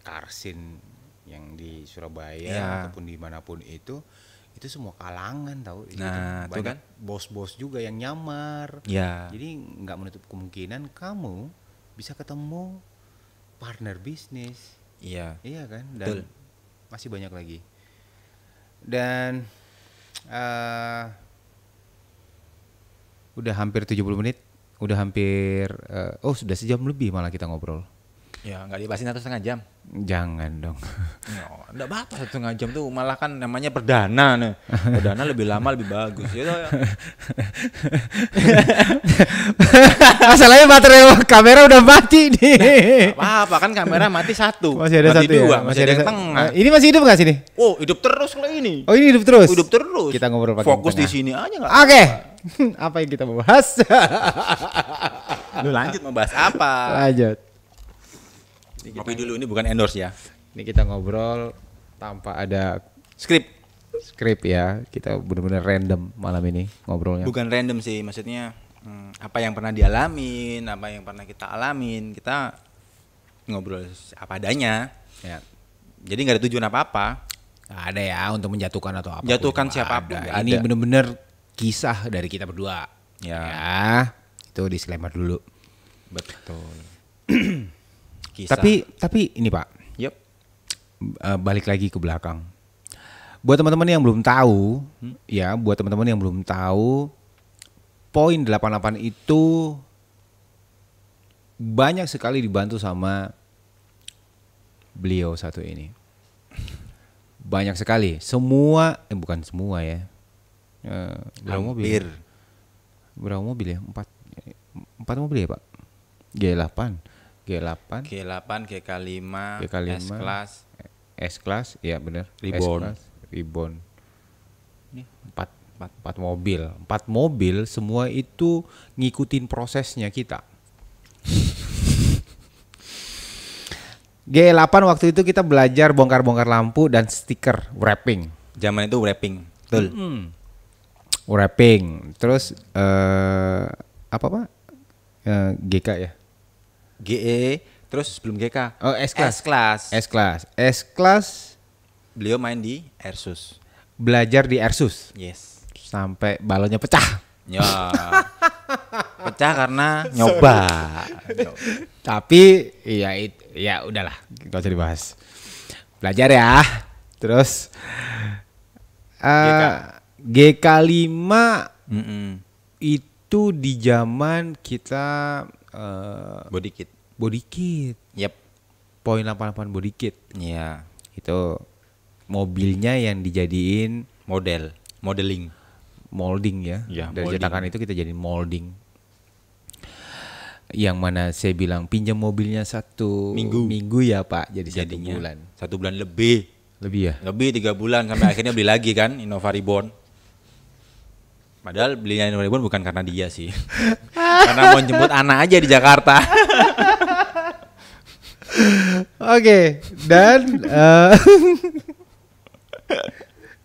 Karsin yang di Surabaya Iya. ataupun dimanapun itu semua kalangan tahu. Nah, itu banyak kan. bos-bos juga yang nyamar. Ya. Jadi nggak menutup kemungkinan kamu bisa ketemu partner bisnis. Iya. Iya kan? Betul. Dan masih banyak lagi. Dan udah hampir 70 menit. Udah hampir sudah sejam lebih malah kita ngobrol. Ya nggak dibahasin 1,5 jam. Jangan dong. Nggak apa-apa 1,5 jam tuh malah kan namanya perdana nih. Perdana lebih lama lebih bagus. Ya, toh, ya. Masalahnya baterai kamera udah mati nih. Nggak apa-apa kan kamera mati satu. Masih ada mati satu dua, ya? masih ada yang satu. tengah. Ini masih hidup nggak sini? Oh hidup terus kalau ini. Oh ini hidup terus. Hidup terus. Kita ngobrol pakai Fokus di tengah. sini aja nggak. Oke. Apa yang kita mau bahas? Lu lanjut membahas apa? Lanjut. Kopi dulu ini bukan endorse ya. Ini kita ngobrol tanpa ada Skrip. skrip ya. Kita benar-benar random malam ini ngobrolnya. Bukan random sih, maksudnya apa yang pernah dialamin, apa yang pernah kita alamin, kita ngobrol apa adanya. Ya. Jadi nggak ada tujuan apa-apa. Nggak ada ya untuk menjatuhkan atau apa. Jatuhkan siapapun, nggak Ini ada. benar-benar kisah dari kita berdua. Ya. Itu disclaimer dulu. Betul. Kisah. Tapi ini Pak, Yup. balik lagi ke belakang. Buat teman-teman yang belum tahu, ya, buat teman-teman yang belum tahu, poin 88 itu banyak sekali dibantu sama beliau satu ini. Banyak sekali. Semua, bukan semua ya. Berapa mobil? Hampir. Berapa mobil ya? 4 mobil ya Pak? G8. G8, GK5, GK5, S-Class. S-Class, iya benar. Reborn. S-Class, Reborn. Ini 4 mobil. 4 mobil semua itu ngikutin prosesnya kita. G8 waktu itu kita belajar bongkar-bongkar lampu dan stiker wrapping. Zaman itu wrapping. Betul. Wrapping. Terus apa Pak? GK ya? GE, terus sebelum GK. Oh, S-Class. S-Class. S-Class. S-Class Beliau main di Airsus. belajar di Airsus Yes. sampai balonnya pecah. Ya. pecah karena nyoba. Tapi ya udahlah, nggak usah dibahas. Belajar ya. Terus GK5 itu di zaman kita Body kit. body kit. Yep. Poin 88 body kit. Iya. Itu mobilnya yang dijadiin Modeling. molding ya. Ya, Dari molding. cetakan itu kita jadiin molding. Yang mana saya bilang pinjam mobilnya 1 minggu ya Pak, jadi 1 Jadinya bulan. 1 bulan lebih. Lebih ya? Lebih 3 bulan sampai akhirnya beli lagi kan Innova Reborn. Padahal belinya Innova Reborn bukan karena dia sih. Karena mau jemput anak aja di Jakarta. Oke, dan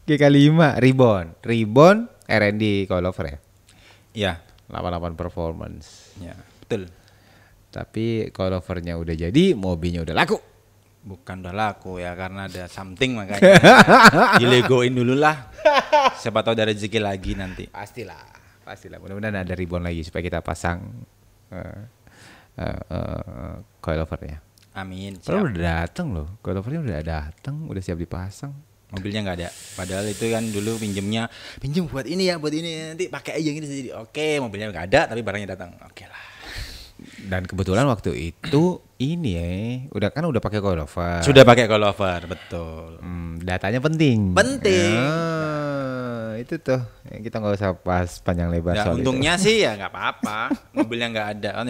GK5 Reborn R&D coilover ya. Iya. 88 performance. Ya, betul. Tapi coilovernya udah jadi, mobilnya udah laku. Bukan udah laku ya karena ada something makanya. Dilegoin dulu lah. Siapa tahu ada rezeki lagi nanti. Pastilah. Mudah-mudahan ada Reborn lagi supaya kita pasang coilovernya. Amin. Padahal Siap. udah dateng loh, coilovernya udah dateng, udah siap dipasang. Mobilnya nggak ada. Padahal itu kan dulu pinjem buat ini ya, buat ini nanti pakai aja gitu jadi. Oke, mobilnya nggak ada tapi barangnya datang. Oke lah. Dan kebetulan waktu itu ini ya, udah pakai coilover. Sudah pakai coilover, betul. Datanya penting. Penting. Itu tuh kita nggak usah pas panjang lebar Nah, soal untungnya itu. sih ya nggak apa-apa. Mobilnya nggak ada. Kan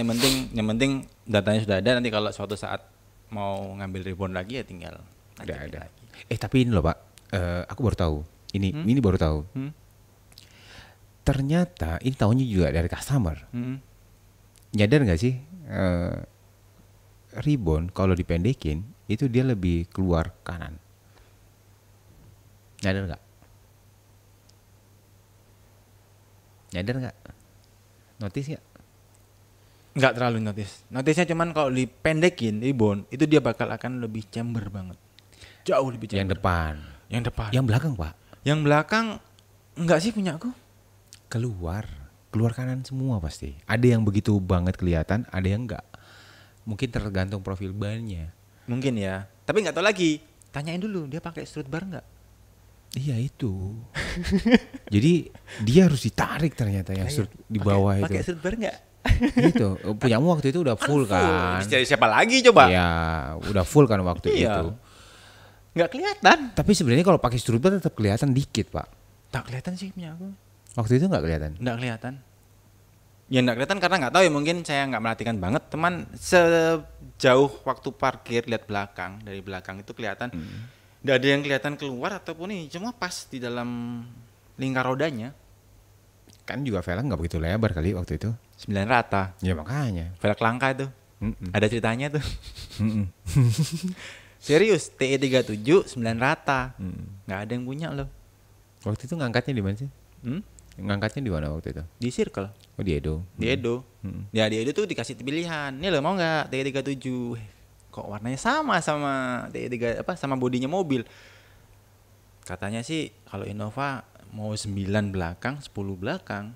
yang penting datanya sudah ada. Nanti kalau suatu saat mau ngambil reborn lagi ya tinggal Udah ajakin ada. lagi. Tapi ini loh Pak, aku baru tahu. Ini baru tahu. Ternyata ini tahunya juga dari customer. Nyadar nggak sih, Reborn kalau dipendekin itu dia lebih keluar kanan. Nyadar nggak? Notice nggak? Nggak terlalu notice. Notice-nya cuman kalau dipendekin reborn itu dia bakal akan lebih chamber banget. Jauh lebih chamber. Yang depan. Yang depan. Yang belakang Pak. Yang belakang enggak sih punya aku. Keluar kanan semua pasti. Ada yang begitu banget kelihatan, ada yang enggak. Mungkin tergantung profil bannya. Mungkin ya. Tapi nggak tahu lagi. Tanyain dulu dia pakai strut bar nggak? Iya itu. Jadi dia harus ditarik ternyata yang di bawah Pakai itu. strut bar nggak? Gitu. Punyamu waktu itu udah full kan. Dari siapa lagi coba? Iya, udah full kan waktu Iya. itu. Nggak kelihatan. Tapi sebenarnya kalau pakai strut bar tetap kelihatan dikit, Pak. Tak kelihatan sih punya aku. Waktu itu nggak kelihatan. Nggak kelihatan. Ya nggak kelihatan karena nggak tahu ya mungkin saya nggak merhatikan banget. Teman sejauh waktu parkir lihat belakang dari belakang itu kelihatan. Nggak ada yang kelihatan keluar ataupun ini cuma pas di dalam lingkar rodanya. Kan juga velg nggak begitu lebar kali waktu itu. 9 rata. Ya makanya. Velg langka itu. Mm-mm. Ada ceritanya tuh. Mm-mm. Serius, TE37 9 rata. Nggak ada yang punya loh. Waktu itu ngangkatnya di mana sih? Ngangkatnya di mana waktu itu? Di Circle, Oh di Edo. di Edo. Ya di Edo tuh dikasih pilihan. Nih lo mau nggak TE37? Kok warnanya sama TE3 sama bodinya mobil. Katanya sih kalau Innova mau 9 belakang, 10 belakang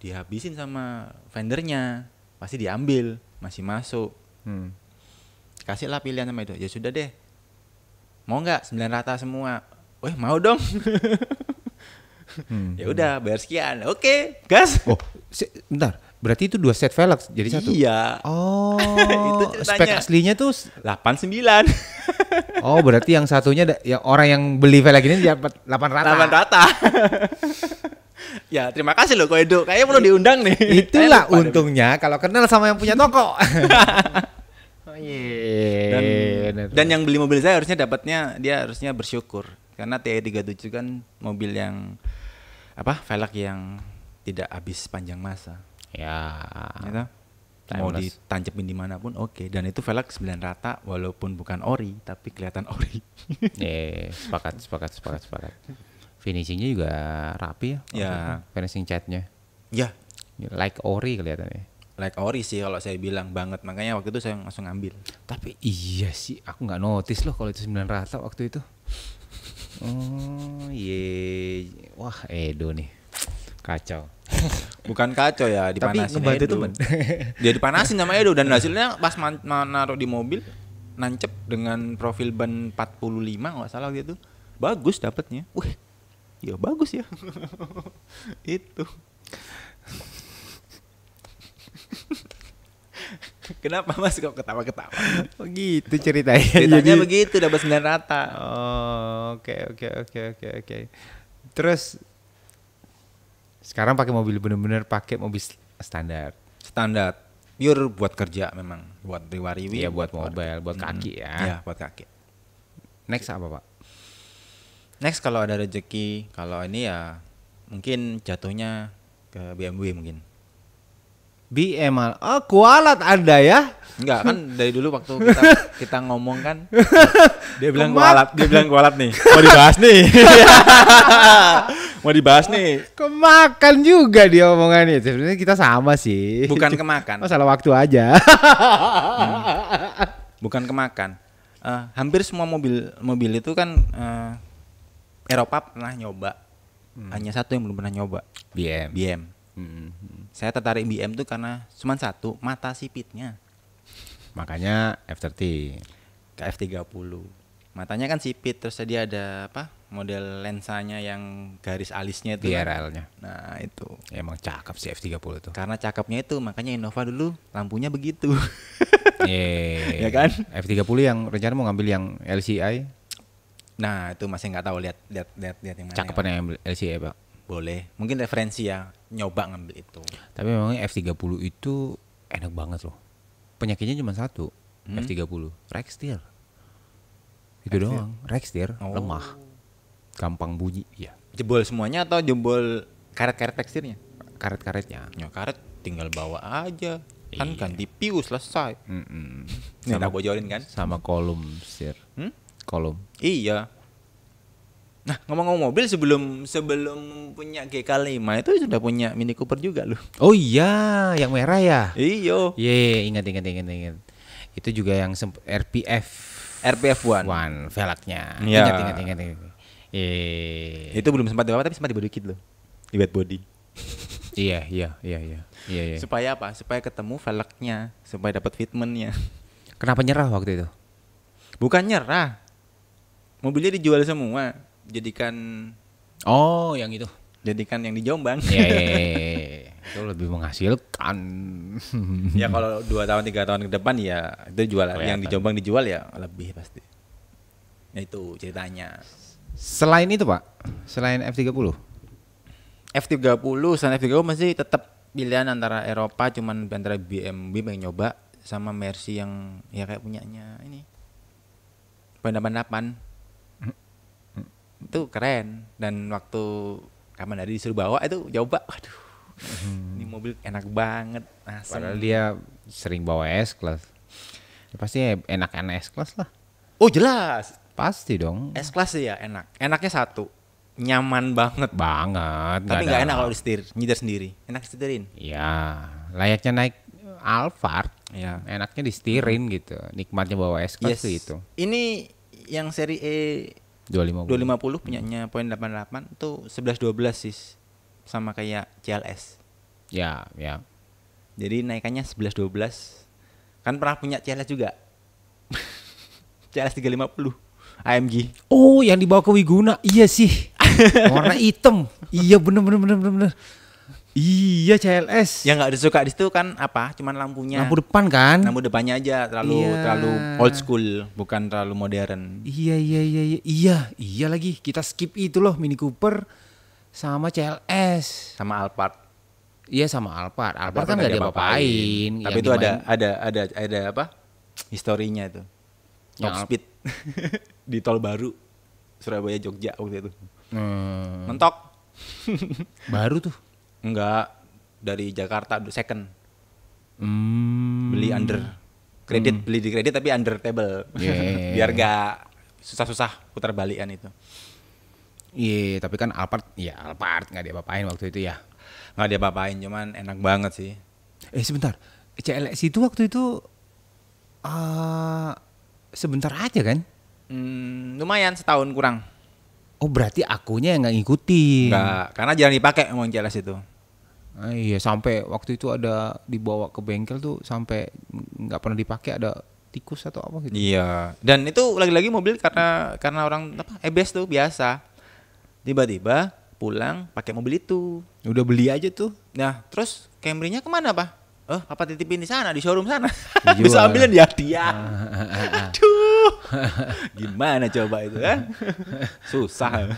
dihabisin sama vendornya. Pasti diambil, masih masuk. Kasihlah pilihan sama itu. Ya sudah deh. Mau nggak 9 rata semua? Weh, mau dong. Ya udah, bayar sekian. Oke, gas. Oh, bentar. Berarti itu 2 set velg jadi satu. Iya. Oh, Itu ceritanya. spek aslinya tuh. 89. Oh, berarti yang satunya yang orang yang beli velg ini dapat 8 rata. 8 rata. Ya, terima kasih loh Koedo. Kayaknya perlu diundang nih. Itulah Saya lupa deh. untungnya kalau kenal sama yang punya toko. Oh iya. Dan yang beli mobil saya harusnya dapatnya dia harusnya bersyukur karena TE37 kan mobil yang velg yang tidak habis panjang masa. Ya. Gitu. Mau Timeless. ditancepin dimanapun oke. Dan itu velg 9 rata walaupun bukan ori tapi kelihatan ori. Sepakat. Finishingnya juga rapi ya. Ya. Finishing catnya. Ya, Like ori kelihatannya. like ori sih kalau saya bilang banget. Makanya waktu itu saya langsung ambil. Tapi iya sih, aku nggak notice loh kalau itu 9 rata waktu itu. Oh iya, wah Edo nih, kacau. Bukan kacau ya, Tapi dipanasin ngebantu Edo. temen. Dia dipanasin sama Edo dan hasilnya pas naruh di mobil nancep dengan profil ban 45 nggak salah gitu. Bagus dapetnya. Wih. Ya bagus ya. Itu. Kenapa Mas kok ketawa-ketawa? Oh gitu ceritanya. Ceritanya begitu dapat 9 rata. Oh, oke. Terus sekarang pakai mobil bener-bener pakai mobil standar. Standar. Pure buat kerja memang, buat riwariwi. Iya buat mobil, buat kaki ya. Iya, buat kaki. Next apa Pak? Next kalau ada rezeki, kalau ini ya mungkin jatuhnya ke BMW mungkin. BM. Oh kualat Anda ya? Enggak kan dari dulu waktu kita ngomong kan dia bilang kualat nih. Mau dibahas nih. Mau dibahas nih. Kemakan juga dia omongannya. Sebenarnya kita sama sih. Bukan kemakan. Masalah waktu aja. Bukan kemakan. Hampir semua mobil itu kan Eropa pernah nyoba. Hanya satu yang belum pernah nyoba. BM. Saya tertarik BM tuh karena cuma satu, mata sipitnya. Makanya F30 ke F30. Matanya kan sipit, terus dia ada apa? Model lensanya yang garis alisnya itu. DRL-nya. Nah, itu. Ya, emang cakep sih F30 tuh. Karena cakepnya itu, makanya Innova dulu lampunya begitu. Ya kan? F30 yang rencana mau ngambil yang LCI. Nah, itu masih nggak tahu, lihat yang mana. Cakepan yang LCI, Pak. Boleh. Mungkin referensi ya, nyoba ngambil itu. Tapi memang F30 itu enak banget loh. Penyakitnya cuma satu, F30, rack steer. Itu doang, rack steer, lemah. Gampang bunyi, ya. Jebol semuanya atau jebol karet-karet teksturnya? Karet-karetnya. Ya, karet tinggal bawa aja. Kan Iya. ganti pius selesai. Nih, tak bocorin kan? Sama kolom steer. Kolom. Iya. Nah, ngomong-ngomong mobil, sebelum punya GK5 itu sudah punya Mini Cooper juga loh. Oh iya, yang merah ya? Iyo. Iya, ingat. Itu juga yang RPF1. velgnya. Iya. Ingat. Iya. Itu belum sempat dibawa tapi sempat dibodikit loh. Di wet body. Iya. Supaya apa? Supaya ketemu velgnya, supaya dapat fitmentnya. Kenapa nyerah waktu itu? Bukan nyerah. Mobilnya dijual semua. Jadikan yang itu. yang di Jombang. Iya. Itu lebih menghasilkan. Ya kalau 2 tahun 3 tahun ke depan ya itu jual. Kelihatan. Yang di Jombang dijual ya lebih pasti. Ya itu ceritanya. Selain itu Pak, selain F30? F30 selain F30 masih tetap pilihan antara Eropa, cuman antara BMW pengen nyoba sama Mercy yang ya kayak punyanya ini. 88. Itu keren, dan waktu kapan hari disuruh bawa itu coba, waduh, ini mobil enak banget. Padahal dia sering bawa S-Class. Ya, pasti enak-enak S-Class lah. Oh jelas, Pasti dong. S-Class ya enak. Enaknya satu, nyaman banget. Tapi nggak enak kalau nyetir sendiri. Enak disetirin. Ya, layaknya naik Alphard. Ya. Enaknya disetirin gitu. Nikmatnya bawa S-Class tuh itu. Ini yang seri E 250 punyanya poin 88 tuh 11-12 sih, sama kayak CLS. Ya. Jadi naikannya 11-12. Kan pernah punya CLS juga. CLS 350 AMG. Oh, yang dibawa ke Wiguna. Iya sih. Warna hitam. Iya bener. Iya CLS. Yang nggak disuka di situ kan apa? Cuman lampunya. Lampu depan kan? Lampu depannya aja terlalu old school, bukan terlalu modern. Iya lagi. Kita skip itu loh, Mini Cooper sama CLS. Sama Alphard. Iya sama Alphard. Alphard kan nggak diapa-apain. Tapi itu ada apa? Historinya itu. Top speed di tol baru Surabaya Jogja waktu itu. Mentok. Baru tuh. Enggak, dari Jakarta second. Beli under kredit, beli di kredit tapi under table. Biar gak susah-susah putar balikan itu. Iya, tapi kan Alphard nggak diapa-apain waktu itu ya. Nggak diapa-apain, cuman enak banget sih. Sebentar, CLS itu waktu itu sebentar aja kan? Lumayan setahun kurang. Oh berarti akunya yang nggak ngikutin. Enggak, karena jarang dipakai ngomong CLS itu. Iya, sampai waktu itu ada dibawa ke bengkel tuh sampai nggak pernah dipakai, ada tikus atau apa gitu. Iya. Dan itu lagi-lagi mobil karena orang apa EBS tuh biasa. Tiba-tiba pulang pakai mobil itu. Udah beli aja tuh. Nah, terus Camry-nya kemana, Pak? Apa titipin di sana, di showroom sana? Dijual. Bisa ambilin ya dia. Aduh. Gimana coba itu kan? Susah.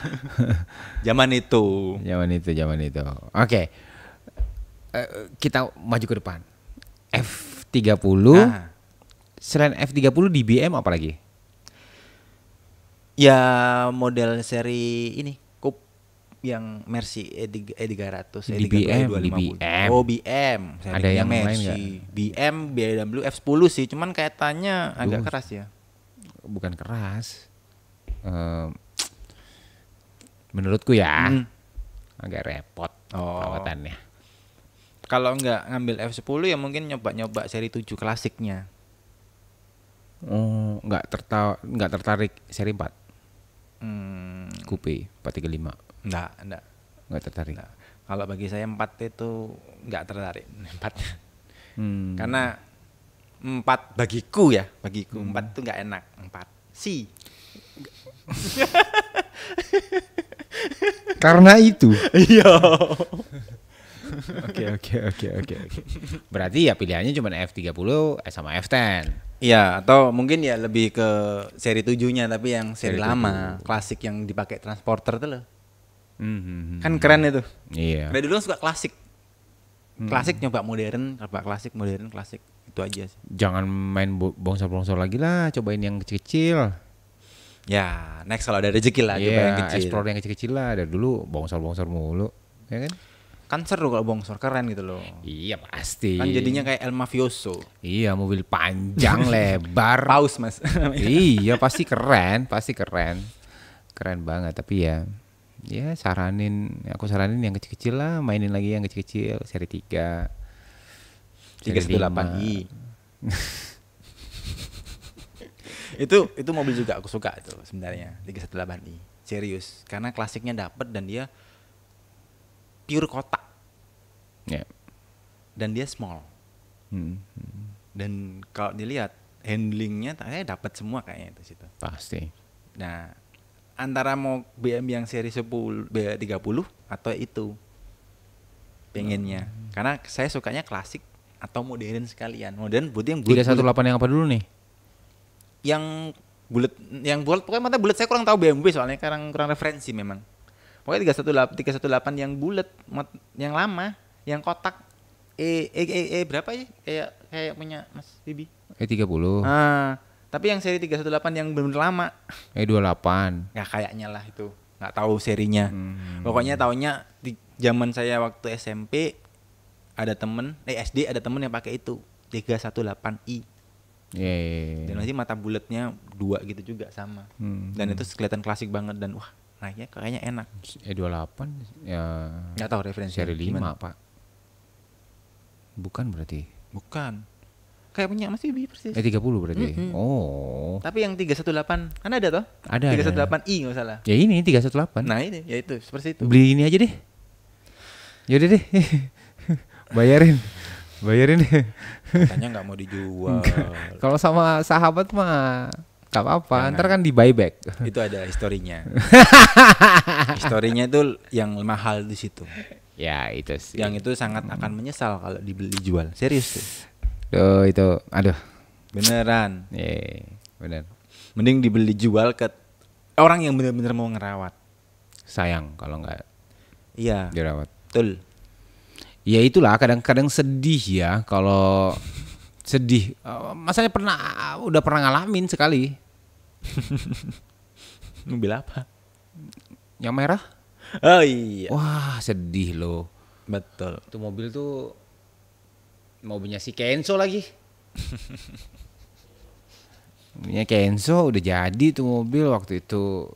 Zaman itu. Zaman itu. Oke. Kita maju ke depan. F30. Nah, Selain F30 di BM apa lagi? ya model seri ini Coupe yang Mercy E300, Di BM, di BM. Oh, BM. Ada yang lain Mercy. BM, BMW F10 sih, cuman kaitannya agak keras ya. Bukan keras. Menurutku ya agak repot perawatannya. Kalau nggak ngambil F10 ya mungkin nyoba-nyoba seri 7 klasiknya. Oh, nggak tertarik seri 4 Coupe 435. Enggak. Nggak tertarik. Nah, kalau bagi saya 4 itu nggak tertarik 4. Karena 4 bagiku 4 itu nggak enak. 4 sih. Karena itu. Iya. Oke. Berarti ya pilihannya cuma F30 sama F10. Iya, atau mungkin ya lebih ke seri 7-nya tapi yang seri Seri lama, klasik yang dipakai transporter tuh loh. Hmm. Kan keren itu. Iya. Dari dulu suka klasik. Klasik nyoba modern, nyoba klasik, modern, klasik. Itu aja sih. Jangan main bongsor-bongsor lagi lah, cobain yang kecil-kecil. Ya, next kalau ada rezeki lah coba yang kecil. Explore yang kecil-kecil lah. Dari dulu bongsor-bongsor mulu, ya kan? Kan seru kalau bongsor, keren gitu loh. Iya pasti. Kan jadinya kayak El Mafioso. Iya, mobil panjang, lebar. Paus, Mas. Iya, pasti keren. Keren banget, tapi ya aku saranin yang kecil-kecil lah, mainin lagi yang kecil-kecil, seri 3. 318i. itu mobil juga aku suka itu sebenarnya 318i. Serius, karena klasiknya dapet dan dia pure kotak. Ya. Dan dia small. Dan kalau dilihat handlingnya saya dapat semua kayaknya itu situ. Pasti. Nah, antara mau BM yang seri 10 B30 atau itu pengennya. Karena saya sukanya klasik atau modern sekalian. Modern buat yang 318 yang apa dulu nih? yang bulat pokoknya mata bulat saya kurang tahu BMW soalnya kurang referensi memang. Pokoknya 318 yang bulat yang lama, yang kotak berapa ya? Kayak punya Mas Bibi. E30. Tapi yang seri 318 yang benar-benar lama. E28. Ya kayaknya lah itu. Nggak tahu serinya. Pokoknya taunya di zaman saya waktu SMP ada temen, SD ada temen yang pakai itu 318i. Dan nanti mata bulatnya 2 gitu juga sama. Dan itu kelihatan klasik banget dan wah, naiknya kayaknya enak. E28 ya Nggak tahu referensi seri 5, gimana. Pak. Bukan berarti. Bukan. Kayak punya Mas Bibi persis. E30 berarti. Oh. Tapi yang 318 kan ada toh? Ada. 318i nggak salah. Ya ini 318. Nah ini ya itu seperti itu. Beli ini aja deh. Yaudah deh. Bayarin deh. Katanya nggak mau dijual. Kalau sama sahabat mah gak apa-apa. Jangan. Ntar kan di buyback. Itu ada historinya. Historinya itu yang mahal di situ. Ya itu sih. Yang itu sangat akan menyesal kalau dibeli jual. Serius tuh. Tuh itu, aduh. Beneran. Bener. Mending dibeli jual ke orang yang benar-benar mau ngerawat. Sayang kalau nggak Iya. dirawat. Betul. Ya itulah kadang-kadang sedih ya kalau sedih. Masanya udah pernah ngalamin sekali. Mobil apa? Yang merah? Oh iya. Wah sedih loh. Betul. Itu mobil tuh mobilnya si Kenzo lagi. Mobilnya Kenzo udah jadi tuh mobil waktu itu.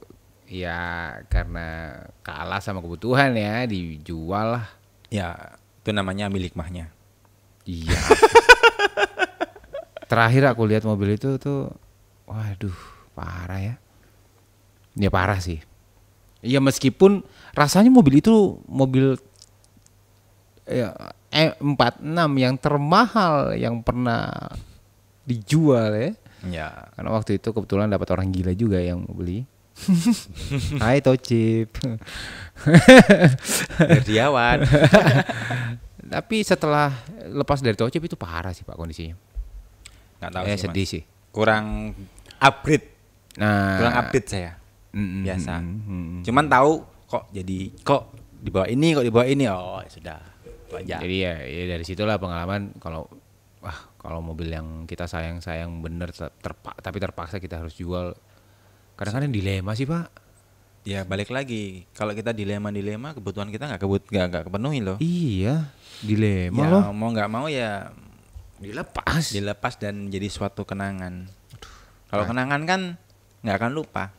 Ya karena kalah sama kebutuhan ya dijual lah. Ya itu namanya ambil hikmahnya. Iya. Terakhir aku lihat mobil itu tuh, waduh parah ya. Ya parah sih. Iya meskipun rasanya mobil itu mobil ya, 46 yang termahal yang pernah dijual ya. Ya. Karena waktu itu kebetulan dapat orang gila juga yang mau beli. Hai Tocip. Herdiawan. Tapi setelah lepas dari Tocip itu parah sih Pak kondisinya. Nggak tahu sih, sedih Mas. sih. Kurang upgrade. Nah, Kurang update saya. mm, Biasa. Cuman Cuman tahu kok di bawah ini, kok di bawah ini. Oh, ya sudah. Itu aja. jadi ya dari situlah pengalaman kalau mobil yang kita sayang bener tapi terpaksa kita harus jual. Kadang-kadang dilema sih Pak. Ya balik lagi, kalau kita dilema kebutuhan kita nggak kepenuhi loh. Iya, dilema Ya loh. mau nggak mau ya Dilepas. dilepas dan jadi suatu kenangan. Kalau kenangan kan nggak akan lupa.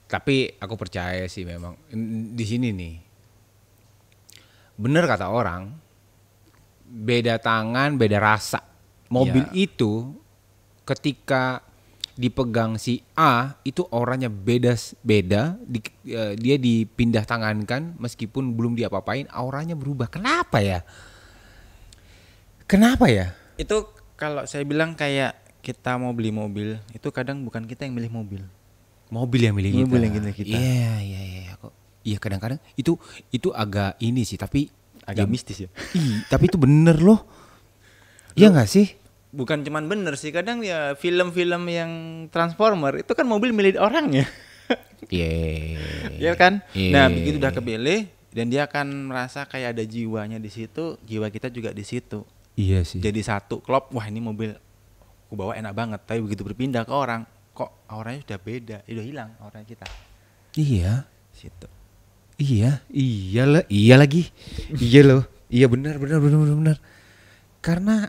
Tapi aku percaya sih memang di sini nih. Bener kata orang, beda tangan, beda rasa. Mobil Ya. itu ketika dipegang si A itu orangnya beda, dia dipindah tangankan meskipun belum diapa-apain, auranya berubah. Kenapa ya? Itu kalau saya bilang kayak kita mau beli mobil, itu kadang bukan kita yang milih mobil. Mobil yang milih kita. Mobil yang milih kita. Iya kok. Iya kadang-kadang itu agak ini sih tapi Agak mistis ya. tapi itu bener loh. Iya nggak sih? Bukan cuman bener sih, kadang ya film-film yang Transformer itu kan mobil milik orang ya. Iya. Ya kan? Iya. Nah, begitu udah kepilih dan dia akan merasa kayak ada jiwanya di situ, jiwa kita juga di situ. Iya sih. Jadi satu klop, wah ini mobil aku bawa enak banget. Tapi begitu berpindah ke orang, kok auranya sudah beda, udah hilang aura kita. Iya. Situ. Iya lagi. Iya loh. Iya benar. Karena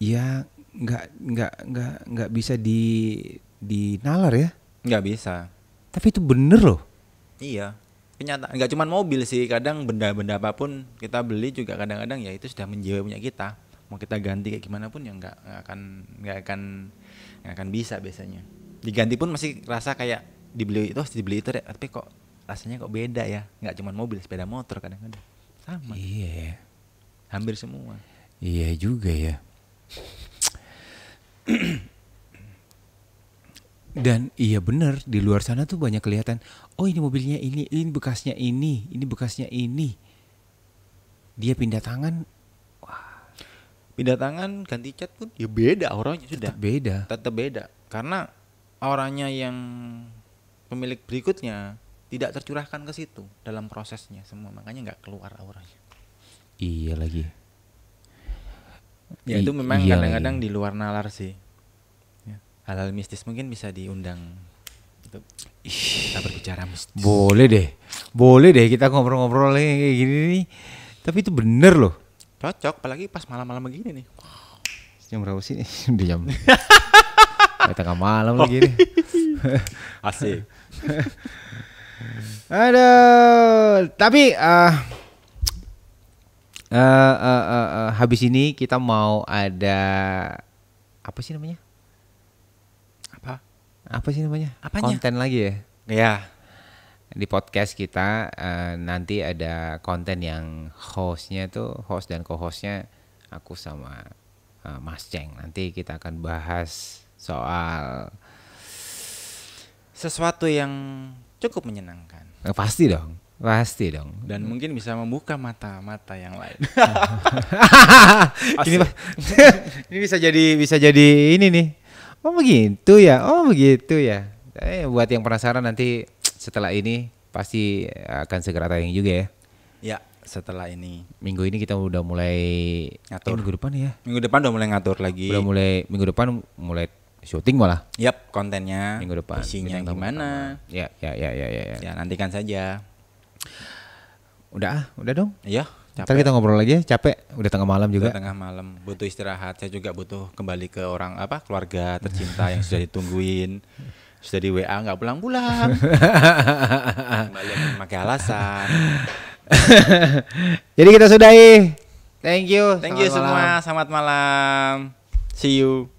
ya nggak bisa dinalar ya. Nggak bisa. Tapi itu bener loh. Iya. Kenyataan. Nggak cuma mobil sih, kadang benda-benda apapun kita beli juga kadang-kadang ya itu sudah menjiwai punya kita. Mau kita ganti kayak gimana pun ya nggak akan bisa biasanya. Diganti pun masih rasa kayak dibeli itu tapi kok rasanya kok beda ya. Nggak cuma mobil, sepeda motor kadang-kadang sama. Iya. Hampir semua. Iya juga ya. Dan iya bener di luar sana tuh banyak kelihatan. Oh ini mobilnya ini bekasnya ini bekasnya ini. Dia pindah tangan Pindah tangan, ganti cat pun ya beda auranya sudah. tetap beda. Karena auranya yang pemilik berikutnya tidak tercurahkan ke situ dalam prosesnya semua, makanya nggak keluar auranya. Iya lagi. Ya itu memang Iya kadang-kadang lagi. di luar nalar sih. Ya, hal-hal mistis mungkin bisa diundang untuk kita berbicara mistis. Boleh deh kita ngobrol-ngobrol kayak gini nih. Tapi itu bener loh. Cocok, apalagi pas malam-malam begini nih. Jam berapa sih? Udah jam tengah malam lagi nih. Asik. Aduh, tapi habis ini kita mau ada apa sih namanya? Apa sih namanya? Apanya? Konten lagi ya? Ya, Di podcast kita nanti ada konten yang host dan co-hostnya aku sama Mas Ceng. Nanti kita akan bahas soal sesuatu yang cukup menyenangkan pasti dong dan mungkin bisa membuka mata-mata yang lain. ini ini bisa jadi ini nih. Oh begitu ya. Buat yang penasaran nanti setelah ini pasti akan segera tayang juga ya. Ya, setelah ini Minggu ini kita udah mulai ngatur. minggu depan ya. Minggu depan udah mulai ngatur lagi. Minggu depan mulai syuting malah. Yap, kontennya, Minggu depan. isinya Bintang tamu gimana? Ya. Ya, nantikan saja. Udah dong. Iya, Ntar kita ngobrol lagi ya. Capek, udah tengah malam Udah juga. tengah malam, butuh istirahat. Saya juga butuh kembali ke keluarga tercinta yang sudah ditungguin. Sudah di WA nggak pulang-pulang. Kembali memakai alasan. Jadi kita sudahi. Thank you. Thank you Selamat malam. semua, selamat malam. See you.